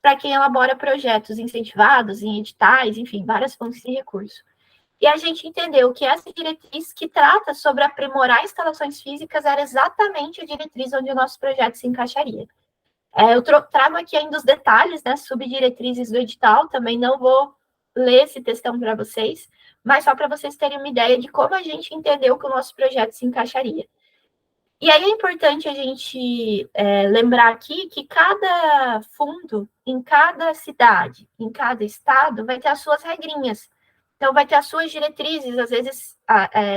para quem elabora projetos incentivados em editais, enfim, várias fontes de recurso. E a gente entendeu que essa diretriz que trata sobre aprimorar instalações físicas era exatamente a diretriz onde o nosso projeto se encaixaria. Eu trago aqui ainda os detalhes, né, subdiretrizes do edital, também não vou ler esse textão para vocês, mas só para vocês terem uma ideia de como a gente entendeu que o nosso projeto se encaixaria. E aí é importante a gente lembrar aqui que cada fundo, em cada cidade, em cada estado, vai ter as suas regrinhas. Então, vai ter as suas diretrizes, às vezes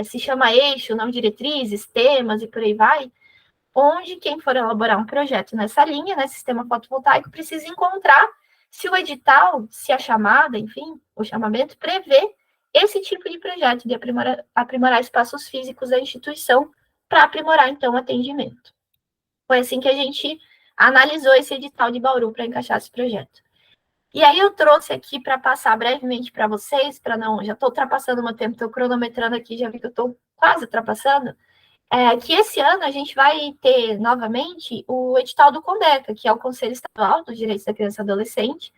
se chama eixo, não diretrizes, temas e por aí vai, onde quem for elaborar um projeto nessa linha, né, sistema fotovoltaico, precisa encontrar se o edital, se a chamada, enfim, o chamamento, prevê esse tipo de projeto, de aprimorar espaços físicos da instituição para aprimorar, então, o atendimento. Foi assim que a gente analisou esse edital de Bauru para encaixar esse projeto. E aí eu trouxe aqui para passar brevemente para vocês, para não, já estou ultrapassando o meu tempo, estou cronometrando aqui, já vi que eu estou quase ultrapassando, que esse ano a gente vai ter novamente o edital do CONDECA, que é o Conselho Estadual dos Direitos da Criança e Adolescente.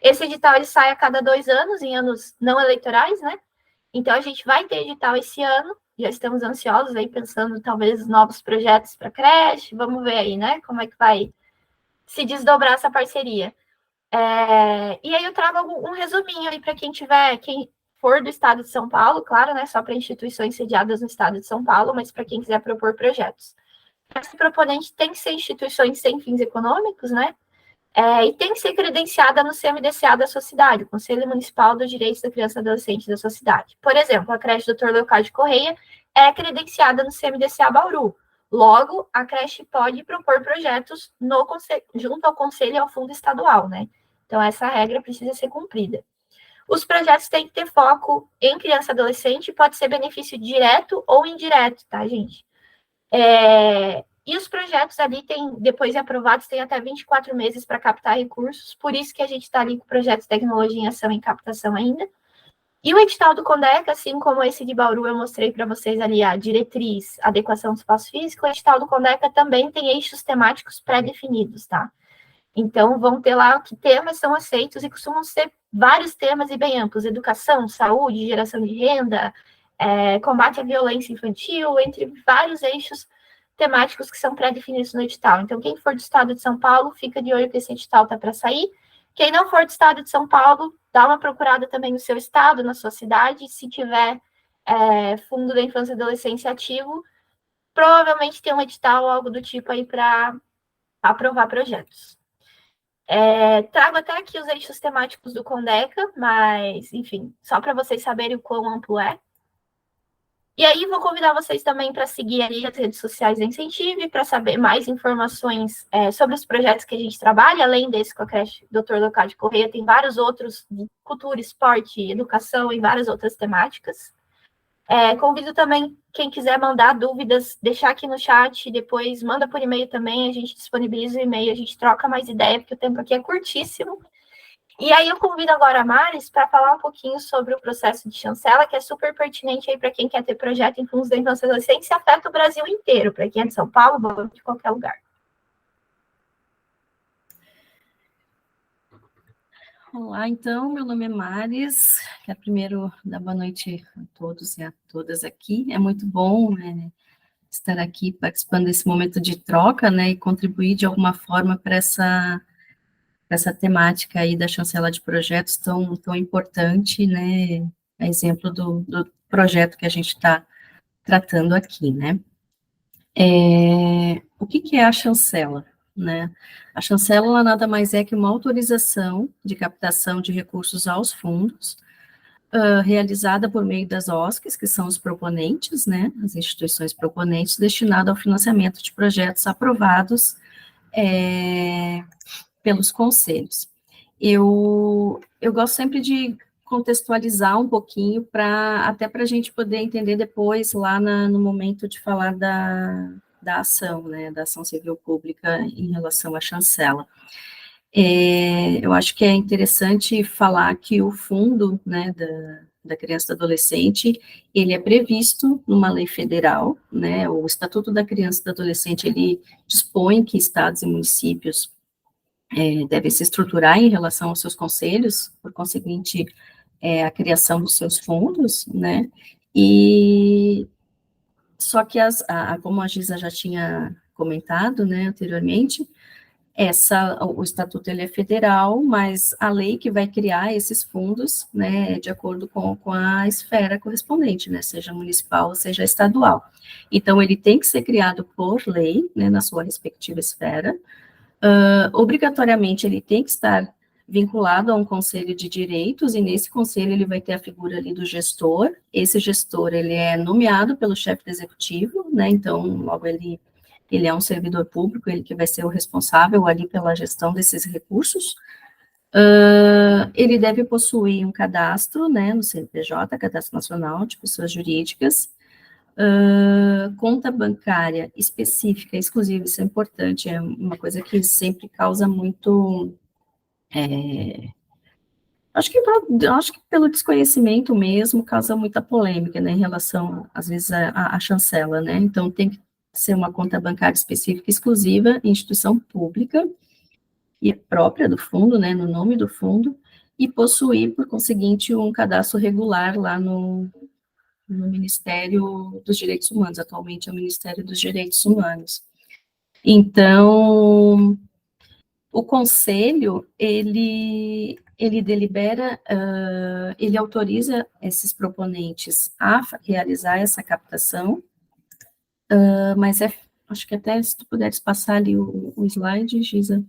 Esse edital ele sai a cada 2 anos, em anos não eleitorais, né? Então a gente vai ter edital esse ano, já estamos ansiosos aí, pensando talvez novos projetos para creche, vamos ver aí, né? Como é que vai se desdobrar essa parceria. E aí eu trago um resuminho aí para quem for do estado de São Paulo, claro, né? Só para instituições sediadas no estado de São Paulo, mas para quem quiser propor projetos. Esse proponente tem que ser instituições sem fins econômicos, né? E tem que ser credenciada no CMDCA da sua cidade, o Conselho Municipal dos Direitos da Criança e Adolescente da sua cidade. Por exemplo, a creche Dr. Leocádio Correia é credenciada no CMDCA Bauru. Logo, a creche pode propor projetos junto ao Conselho e ao Fundo Estadual, né? Então, essa regra precisa ser cumprida. Os projetos têm que ter foco em criança e adolescente, pode ser benefício direto ou indireto, tá, gente? E os projetos ali, depois de aprovados, têm até 24 meses para captar recursos, por isso que a gente está ali com projetos de tecnologia em ação e captação ainda. E o edital do CONDECA, assim como esse de Bauru, eu mostrei para vocês ali a diretriz, adequação do espaço físico, o edital do CONDECA também tem eixos temáticos pré-definidos, tá? Então, vão ter lá que temas são aceitos e costumam ser vários temas e bem amplos, educação, saúde, geração de renda, combate à violência infantil, entre vários eixos temáticos que são pré-definidos no edital. Então, quem for do estado de São Paulo, fica de olho que esse edital está para sair. Quem não for do estado de São Paulo, dá uma procurada também no seu estado, na sua cidade. Se tiver Fundo da Infância e Adolescência ativo, provavelmente tem um edital, algo do tipo aí para aprovar projetos. Trago até aqui os eixos temáticos do CONDECA, mas, enfim, só para vocês saberem o quão amplo é. E aí, vou convidar vocês também para seguir ali as redes sociais da Incentive, para saber mais informações sobre os projetos que a gente trabalha, além desse com a creche Dr. Leocádio Correia, tem vários outros de cultura, esporte, educação e várias outras temáticas. Convido também quem quiser mandar dúvidas, deixar aqui no chat, depois manda por e-mail também, a gente disponibiliza o e-mail, a gente troca mais ideia, porque o tempo aqui é curtíssimo. E aí eu convido agora a Maris para falar um pouquinho sobre o processo de chancela, que é super pertinente aí para quem quer ter projeto em fundos da infância e adolescência, e afeta o Brasil inteiro, para quem é de São Paulo, de qualquer lugar. Olá, então, meu nome é Maris, quero primeiro dar boa noite a todos e a todas aqui. É muito bom estar aqui participando desse momento de troca, né, e contribuir de alguma forma para essa temática aí da chancela de projetos tão importante, né, a exemplo do projeto que a gente está tratando aqui, né. O que é a chancela, né? A chancela, ela nada mais é que uma autorização de captação de recursos aos fundos, realizada por meio das OSCs, que são os proponentes, né, as instituições proponentes, destinada ao financiamento de projetos aprovados pelos conselhos. Eu gosto sempre de contextualizar um pouquinho, até para a gente poder entender depois, lá no momento de falar da ação, né, da ação civil pública em relação à chancela. Eu acho que é interessante falar que o fundo, né, da criança e do adolescente, ele é previsto numa lei federal, né, o Estatuto da Criança e do Adolescente, ele dispõe que estados e municípios devem se estruturar em relação aos seus conselhos, por conseguinte, a criação dos seus fundos, né, e só que como a Giza já tinha comentado, né, anteriormente, o estatuto ele é federal, mas a lei que vai criar esses fundos, né, é de acordo com a esfera correspondente, né, seja municipal ou seja estadual. Então, ele tem que ser criado por lei, né, na sua respectiva esfera. Obrigatoriamente, ele tem que estar vinculado a um conselho de direitos, e nesse conselho ele vai ter a figura ali do gestor. Esse gestor, ele é nomeado pelo chefe do executivo, né, então, logo ele é um servidor público, ele que vai ser o responsável ali pela gestão desses recursos, Ele deve possuir um cadastro, né, no CNPJ, Cadastro Nacional de Pessoas Jurídicas, conta bancária específica, exclusiva, isso é importante, é uma coisa que sempre causa muito... acho que pelo desconhecimento mesmo, causa muita polêmica, né, em relação, às vezes, à chancela, né, então tem que ser uma conta bancária específica, exclusiva, em instituição pública, e própria do fundo, né, no nome do fundo, e possuir, por conseguinte, um cadastro regular lá no Ministério dos Direitos Humanos, atualmente é o Ministério dos Direitos Humanos. Então, o conselho, ele delibera, ele autoriza esses proponentes a realizar essa captação, mas acho que até se tu puderes passar ali o slide, Giza,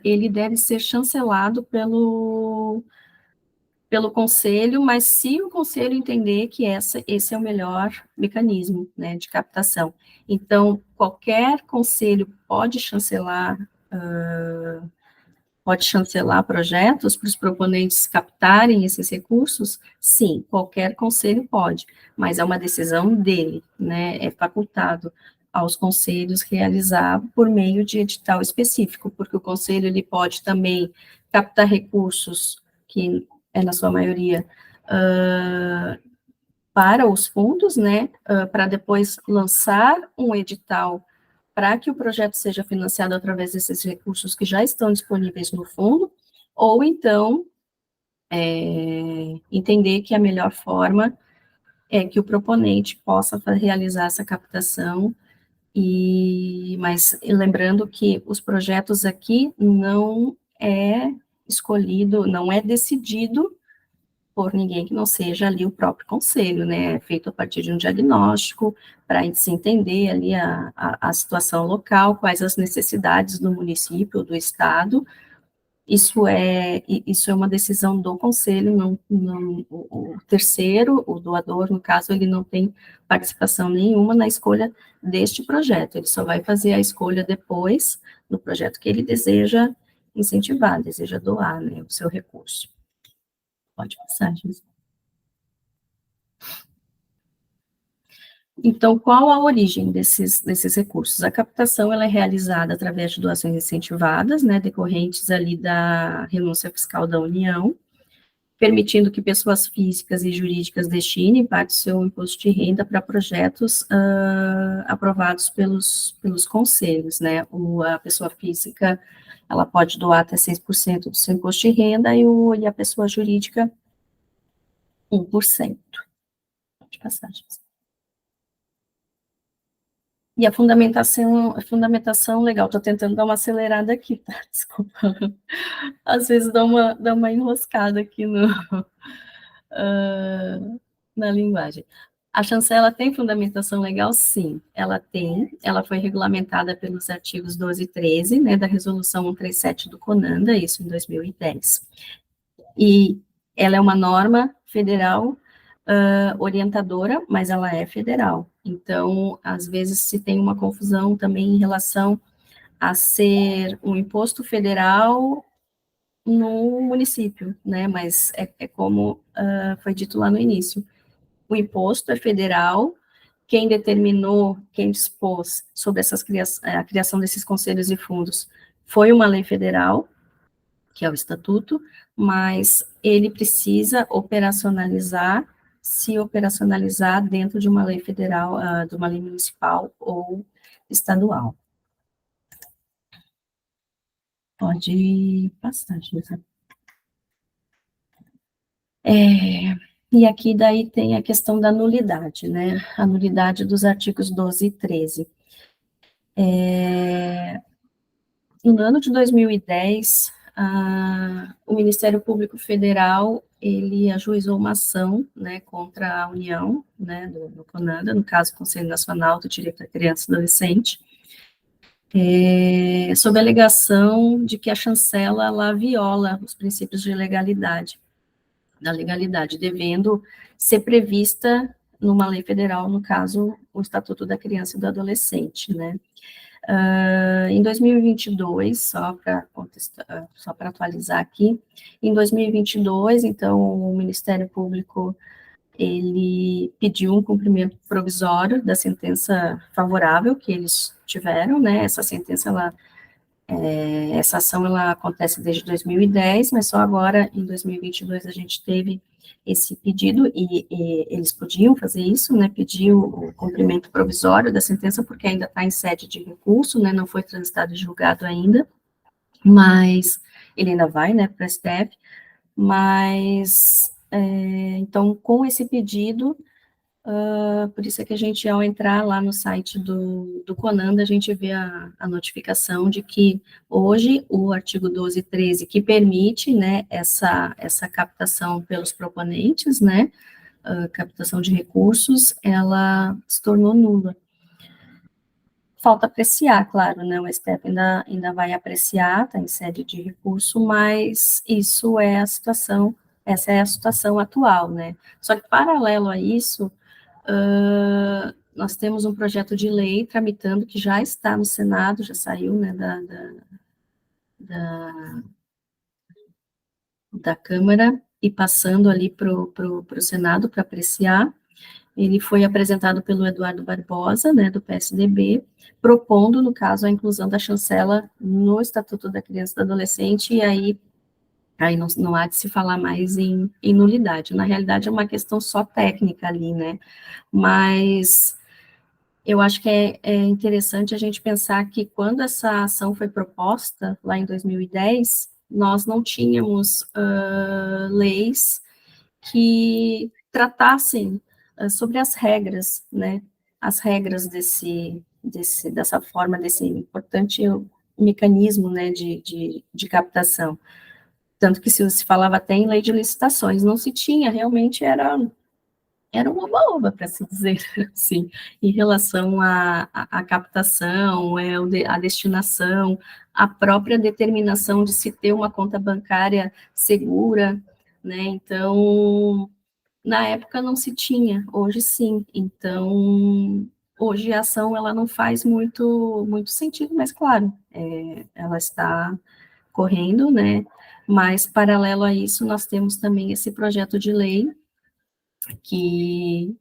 ele deve ser chancelado pelo conselho, mas se o conselho entender que esse é o melhor mecanismo, né, de captação. Então, qualquer conselho pode chancelar projetos para os proponentes captarem esses recursos? Sim, qualquer conselho pode, mas é uma decisão dele, né, é facultado aos conselhos realizar por meio de edital específico, porque o conselho ele pode também captar recursos, que é na sua maioria, para os fundos, né, para depois lançar um edital para que o projeto seja financiado através desses recursos que já estão disponíveis no fundo, ou então entender que a melhor forma é que o proponente possa realizar essa captação, mas lembrando que os projetos aqui não é escolhido, não é decidido por ninguém que não seja ali o próprio conselho, né, é feito a partir de um diagnóstico, para se entender ali a situação local, quais as necessidades do município, do estado, isso é uma decisão do conselho, o terceiro, o doador, no caso, ele não tem participação nenhuma na escolha deste projeto, ele só vai fazer a escolha depois, no projeto que ele deseja incentivar, deseja doar, né, o seu recurso. Pode passar, Gisele. Então, qual a origem desses recursos? A captação ela é realizada através de doações incentivadas, né, decorrentes ali da renúncia fiscal da União, permitindo que pessoas físicas e jurídicas destinem parte do seu imposto de renda para projetos aprovados pelos conselhos, né, a pessoa física, ela pode doar até 6% do seu imposto de renda e a pessoa jurídica, 1%. Pode passar, Gisele. E a fundamentação legal, estou tentando dar uma acelerada aqui, tá? Desculpa. Às vezes dá uma enroscada aqui na linguagem. A chancela tem fundamentação legal? Sim, ela tem. Ela foi regulamentada pelos artigos 12 e 13, né, da Resolução 137 do CONANDA, isso em 2010. E ela é uma norma federal orientadora, mas ela é federal. Então, às vezes se tem uma confusão também em relação a ser um imposto federal no município, né? Mas é como foi dito lá no início. O imposto é federal, quem determinou, quem dispôs sobre a criação desses conselhos e fundos foi uma lei federal, que é o estatuto, mas ele precisa se operacionalizar dentro de uma lei federal, de uma lei municipal ou estadual. Pode passar, Gilson. E aqui daí tem a questão da nulidade, né? A nulidade dos artigos 12 e 13. No ano de 2010, o Ministério Público Federal, ele ajuizou uma ação, né, contra a União, né, do CONANDA, no caso, Conselho Nacional do Direito da Criança e Adolescente, sob a alegação de que a chancela, ela viola os princípios de legalidade, devendo ser prevista numa lei federal, no caso, o Estatuto da Criança e do Adolescente, né. Em 2022, só para atualizar aqui, em 2022, então, o Ministério Público, ele pediu um cumprimento provisório da sentença favorável que eles tiveram, né, essa sentença, essa ação, ela acontece desde 2010, mas só agora, em 2022, a gente teve esse pedido, e eles podiam fazer isso, né, pedir o cumprimento provisório da sentença, porque ainda está em sede de recurso, né, não foi transitado e julgado ainda, mas ele ainda vai, né, para o STF, mas, então, com esse pedido, por isso é que a gente, ao entrar lá no site do CONANDA, a gente vê a notificação de que hoje o artigo 12.13, que permite, né, essa captação pelos proponentes, né, captação de recursos, ela se tornou nula. Falta apreciar, claro, né, o STF ainda vai apreciar, está em sede de recurso, mas isso é a situação, essa é a situação atual, né. Só que, paralelo a isso, nós temos um projeto de lei tramitando que já está no Senado, já saiu, né, da Câmara e passando ali para o Senado para apreciar. Ele foi apresentado pelo Eduardo Barbosa, né, do PSDB, propondo, no caso, a inclusão da chancela no Estatuto da Criança e do Adolescente, e aí não há de se falar mais em nulidade. Na realidade, é uma questão só técnica ali, né, mas eu acho que é interessante a gente pensar que quando essa ação foi proposta, lá em 2010, nós não tínhamos leis que tratassem sobre as regras, né, as regras dessa forma, desse importante mecanismo, né, de captação. Tanto que se falava até em lei de licitações, não se tinha, realmente era uma oba-oba, para se dizer assim, em relação à captação, a destinação, a própria determinação de se ter uma conta bancária segura, né, então, na época não se tinha, hoje sim, então, hoje a ação, ela não faz muito sentido, mas claro, ela está correndo, né, mas paralelo a isso, nós temos também esse projeto de lei, que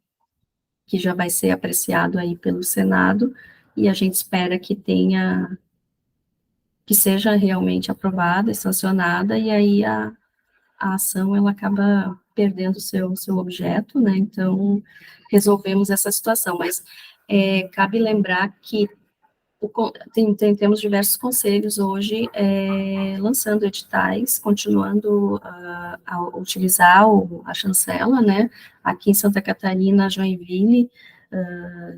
já vai ser apreciado aí pelo Senado, e a gente espera que seja realmente aprovada e sancionada, e aí a ação, ela acaba perdendo seu objeto, né, então resolvemos essa situação, mas cabe lembrar que temos diversos conselhos hoje lançando editais, continuando a utilizar a chancela, né, aqui em Santa Catarina, Joinville,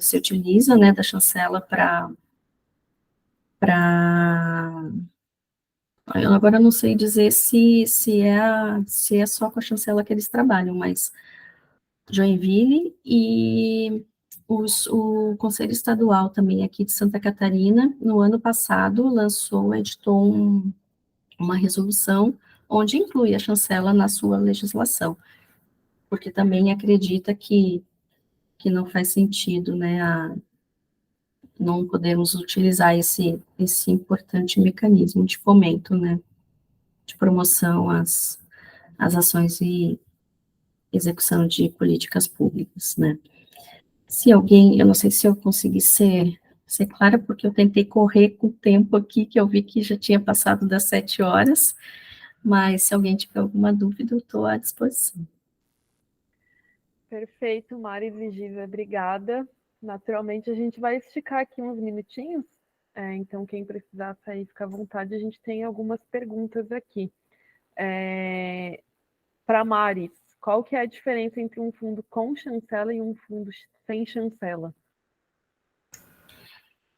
se utiliza, né, da chancela eu agora não sei dizer se é só com a chancela que eles trabalham, mas Joinville e o Conselho Estadual também aqui de Santa Catarina, no ano passado, editou uma resolução onde inclui a chancela na sua legislação, porque também acredita que não faz sentido, né, não podemos utilizar esse importante mecanismo de fomento, né, de promoção às ações e execução de políticas públicas, né. Eu não sei se eu consegui ser clara, porque eu tentei correr com o tempo aqui, que eu vi que já tinha passado das 7 horas, mas se alguém tiver alguma dúvida, eu estou à disposição. Perfeito, Mari Vigível, obrigada. Naturalmente, a gente vai esticar aqui uns minutinhos, então quem precisar sair, fica à vontade, a gente tem algumas perguntas aqui. Para Mari, qual que é a diferença entre um fundo com chancela e um fundo sem chancela?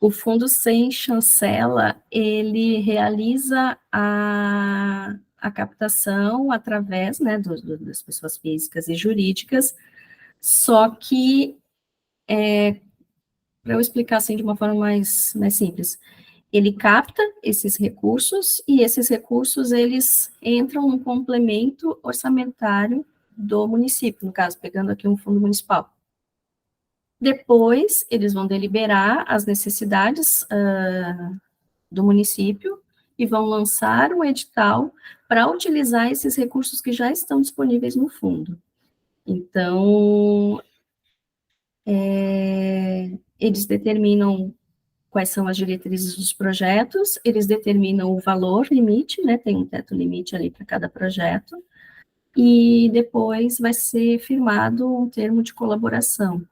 O fundo sem chancela, ele realiza a captação através, né, das pessoas físicas e jurídicas, só que, para eu explicar assim de uma forma mais simples, ele capta esses recursos, e esses recursos, eles entram no complemento orçamentário do município, no caso, pegando aqui um fundo municipal. Depois, eles vão deliberar as necessidades do município e vão lançar um edital para utilizar esses recursos que já estão disponíveis no fundo. Então, eles determinam quais são as diretrizes dos projetos, eles determinam o valor limite, né, tem um teto limite ali para cada projeto, e depois vai ser firmado um termo de colaboração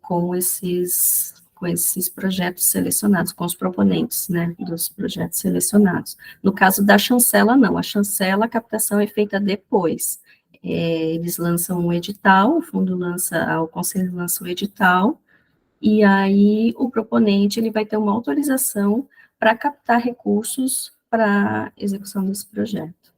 com esses projetos selecionados, com os proponentes, né, dos projetos selecionados. No caso da chancela, não, a chancela, a captação é feita depois. Eles lançam um edital, o fundo lança, o conselho lança o edital, e aí o proponente ele vai ter uma autorização para captar recursos para a execução desse projeto.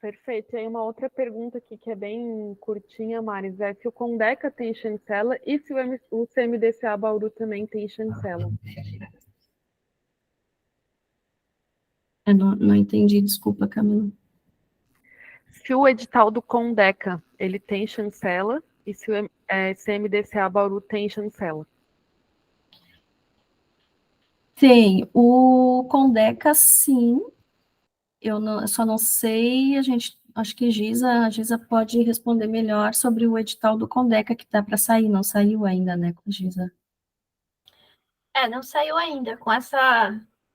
Perfeito. E aí uma outra pergunta aqui que é bem curtinha, Maris, é se o Condeca tem chancela e se o CMDCA Bauru também tem chancela. Eu não entendi, desculpa, Camila. Se o edital do Condeca, ele tem chancela e se o CMDCA Bauru tem chancela. Tem. O Condeca, sim. Eu só não sei, acho que a Giza pode responder melhor sobre o edital do Condeca, que está para sair, não saiu ainda, né, Giza? Não saiu ainda, com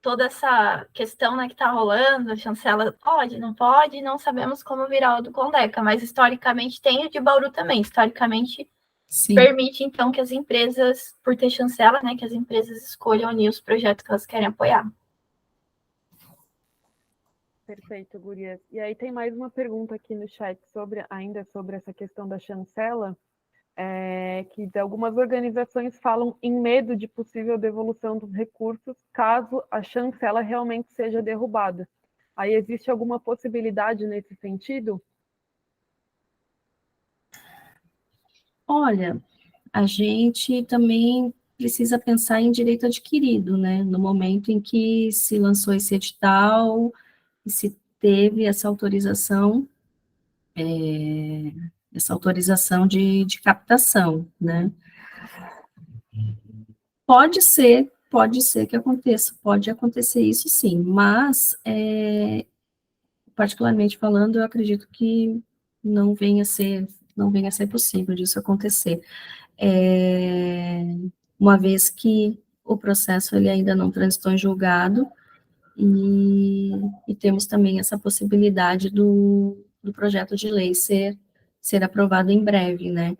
toda essa questão, né, que está rolando, a chancela pode, não sabemos como virá o do Condeca, mas historicamente tem o de Bauru também, historicamente Sim. Permite, então, que as empresas, por ter chancela, né, que as empresas escolham ali os projetos que elas querem apoiar. Perfeito, Gurias. E aí tem mais uma pergunta aqui no chat ainda sobre essa questão da chancela, que algumas organizações falam em medo de possível devolução dos recursos caso a chancela realmente seja derrubada. Aí existe alguma possibilidade nesse sentido? Olha, a gente também precisa pensar em direito adquirido, né? No momento em que se lançou esse edital e se teve essa autorização de captação, né? Pode ser que aconteça, pode acontecer isso sim, mas, particularmente falando, eu acredito que não venha a ser possível disso acontecer. Uma vez que o processo ele ainda não transitou em julgado, e temos também essa possibilidade do projeto de lei ser aprovado em breve, né?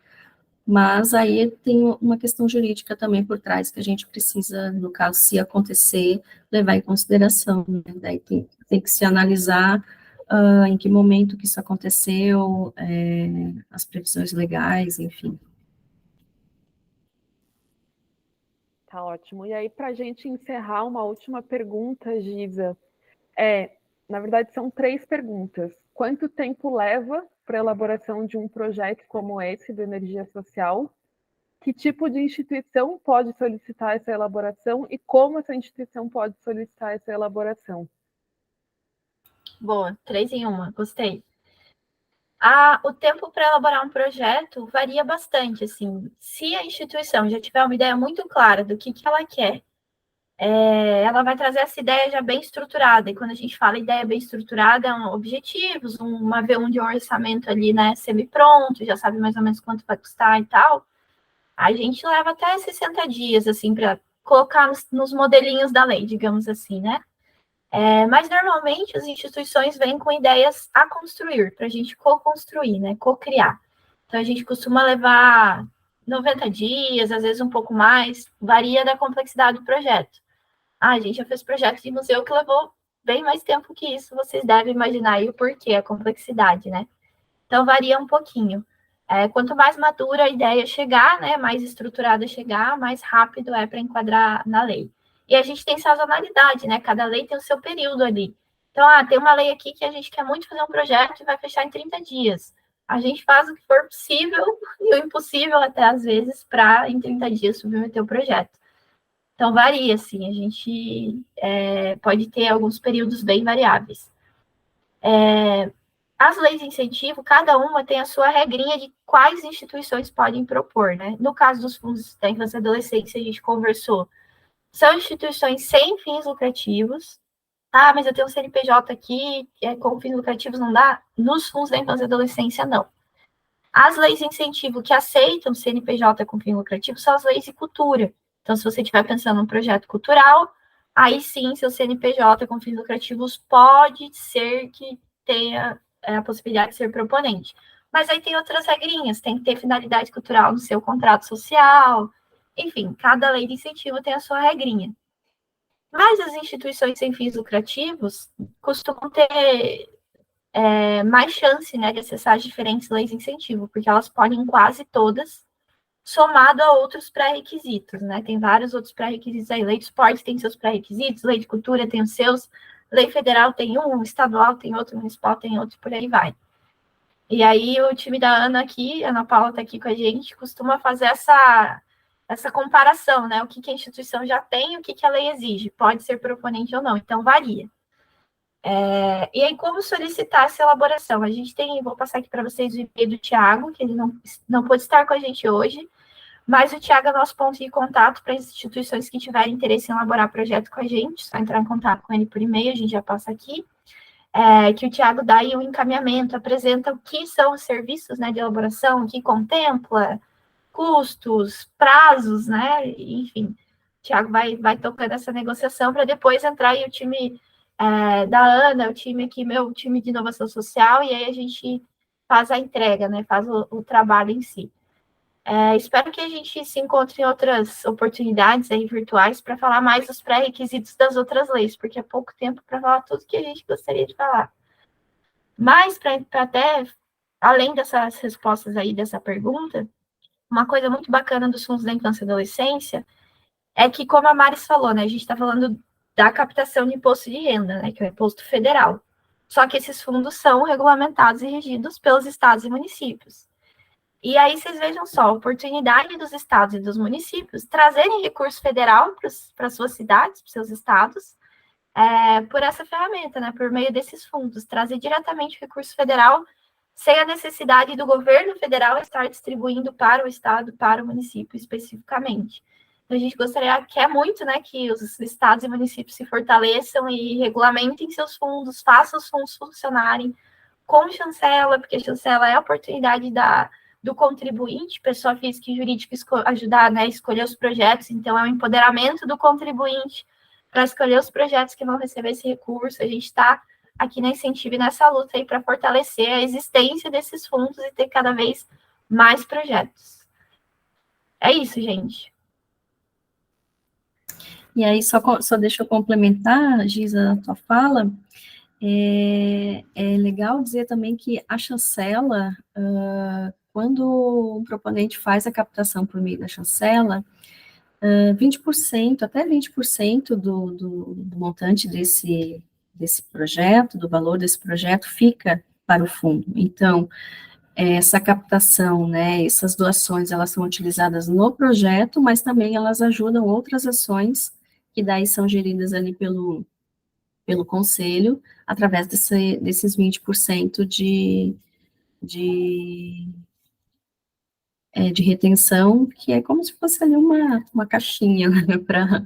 Mas aí tem uma questão jurídica também por trás que a gente precisa, no caso, se acontecer, levar em consideração, né? Daí tem que se analisar em que momento que isso aconteceu, as previsões legais, enfim. Tá ótimo. E aí, para a gente encerrar, uma última pergunta, Giza. Na verdade, são 3 perguntas. Quanto tempo leva para a elaboração de um projeto como esse, do Energia Social? Que tipo de instituição pode solicitar essa elaboração e como essa instituição pode solicitar essa elaboração? Boa, 3 em 1, gostei. O tempo para elaborar um projeto varia bastante, assim. Se a instituição já tiver uma ideia muito clara do que ela quer, ela vai trazer essa ideia já bem estruturada. E quando a gente fala ideia bem estruturada, objetivos, uma V1 de um orçamento ali, né, semi-pronto, já sabe mais ou menos quanto vai custar e tal. A gente leva até 60 dias, assim, para colocar nos modelinhos da lei, digamos assim, né? Mas, normalmente, as instituições vêm com ideias a construir, para a gente co-construir, né? Co-criar. Então, a gente costuma levar 90 dias, às vezes um pouco mais, varia da complexidade do projeto. A gente já fez projeto de museu que levou bem mais tempo que isso, vocês devem imaginar aí o porquê, a complexidade, né? Então, varia um pouquinho. Quanto mais madura a ideia chegar, né, mais estruturada chegar, mais rápido é para enquadrar na lei. E a gente tem sazonalidade, né? Cada lei tem o seu período ali. Então, tem uma lei aqui que a gente quer muito fazer um projeto e vai fechar em 30 dias. A gente faz o que for possível e o impossível até às vezes para em 30 dias submeter o projeto. Então, varia, assim, a gente pode ter alguns períodos bem variáveis. as leis de incentivo, cada uma tem a sua regrinha de quais instituições podem propor, né? No caso dos fundos da infância e adolescência, a gente conversou, são instituições sem fins lucrativos. Ah, mas eu tenho um CNPJ aqui, com fins lucrativos não dá? Nos fundos da infância e adolescência, não. As leis de incentivo que aceitam CNPJ com fim lucrativo são as leis de cultura. Então, se você estiver pensando num projeto cultural, aí sim, seu CNPJ com fins lucrativos pode ser que tenha a possibilidade de ser proponente. Mas aí tem outras regrinhas, tem que ter finalidade cultural no seu contrato social, enfim, cada lei de incentivo tem a sua regrinha. Mas as instituições sem fins lucrativos costumam ter mais chance, né, de acessar as diferentes leis de incentivo, porque elas podem quase todas, somado a outros pré-requisitos, né? Tem vários outros pré-requisitos aí. Lei de esporte tem seus pré-requisitos, lei de cultura tem os seus, lei federal tem um, estadual tem outro, municipal tem outro, por aí vai. E aí o time da Ana aqui, a Ana Paula está aqui com a gente, costuma fazer essa comparação, né? O que a instituição já tem e o que a lei exige. Pode ser proponente ou não, então varia. E aí, como solicitar essa elaboração? A gente tem, vou passar aqui para vocês o e-mail do Tiago, que ele não pôde estar com a gente hoje, mas o Tiago é nosso ponto de contato para as instituições que tiverem interesse em elaborar projeto com a gente, só entrar em contato com ele por e-mail, a gente já passa aqui, que o Tiago dá aí um encaminhamento, apresenta o que são os serviços, né, de elaboração, o que contempla, custos, prazos, né, enfim. O Tiago vai tocando essa negociação para depois entrar aí o time da Ana, o time aqui, meu time de inovação social, e aí a gente faz a entrega, né, faz o trabalho em si. Espero que a gente se encontre em outras oportunidades aí virtuais para falar mais dos pré-requisitos das outras leis, porque é pouco tempo para falar tudo que a gente gostaria de falar. Mas, para até, além dessas respostas aí dessa pergunta, uma coisa muito bacana dos fundos da infância e adolescência é que, como a Maris falou, né, a gente está falando da captação de imposto de renda, né, que é o imposto federal. Só que esses fundos são regulamentados e regidos pelos estados e municípios. E aí vocês vejam só, a oportunidade dos estados e dos municípios trazerem recurso federal para suas cidades, para seus estados, por essa ferramenta, né, por meio desses fundos, trazer diretamente o recurso federal sem a necessidade do governo federal estar distribuindo para o estado, para o município especificamente. Então, a gente quer muito, né, que os estados e municípios se fortaleçam e regulamentem seus fundos, façam os fundos funcionarem com chancela, porque a chancela é a oportunidade do contribuinte, pessoa física e jurídica, ajudar, né, a escolher os projetos, então é o empoderamento do contribuinte para escolher os projetos que vão receber esse recurso. A gente está aqui na Incentive, nessa luta aí para fortalecer a existência desses fundos e ter cada vez mais projetos. É isso, gente. E aí, só deixa eu complementar, Giza, a tua fala. É legal dizer também que a chancela, quando um proponente faz a captação por meio da chancela, 20%, até 20% do montante desse projeto, do valor desse projeto, fica para o fundo. Então, essa captação, né, essas doações, elas são utilizadas no projeto, mas também elas ajudam outras ações que daí são geridas ali pelo conselho, através desses 20% de retenção, que é como se fosse ali uma caixinha, né, para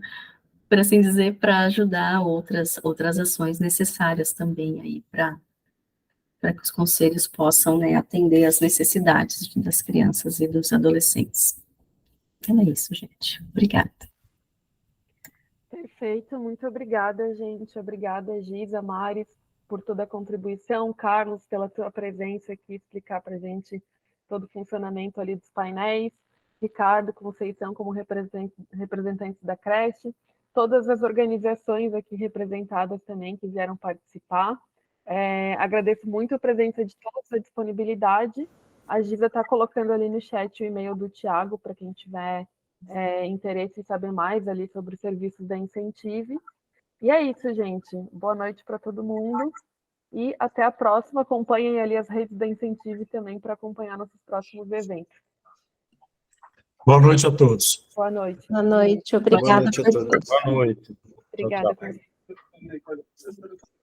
assim dizer, para ajudar outras ações necessárias também aí, para que os conselhos possam, né, atender às necessidades das crianças e dos adolescentes. Então é isso, gente. Obrigada. Perfeito, muito obrigada, gente. Obrigada, Giza, Maris, por toda a contribuição. Carlos, pela tua presença aqui, explicar para a gente todo o funcionamento ali dos painéis. Ricardo, Conceição, como representantes da creche. Todas as organizações aqui representadas também que vieram participar. Agradeço muito a presença de todos, a disponibilidade. A Giza está colocando ali no chat o e-mail do Tiago, para quem tiver interesse em saber mais ali sobre os serviços da Incentive. E é isso, gente. Boa noite para todo mundo. E até a próxima. Acompanhem ali as redes da Incentive também para acompanhar nossos próximos eventos. Boa noite a todos. Boa noite. Boa noite. Obrigada Boa noite a todos. Boa noite. Obrigada. Tchau, tchau.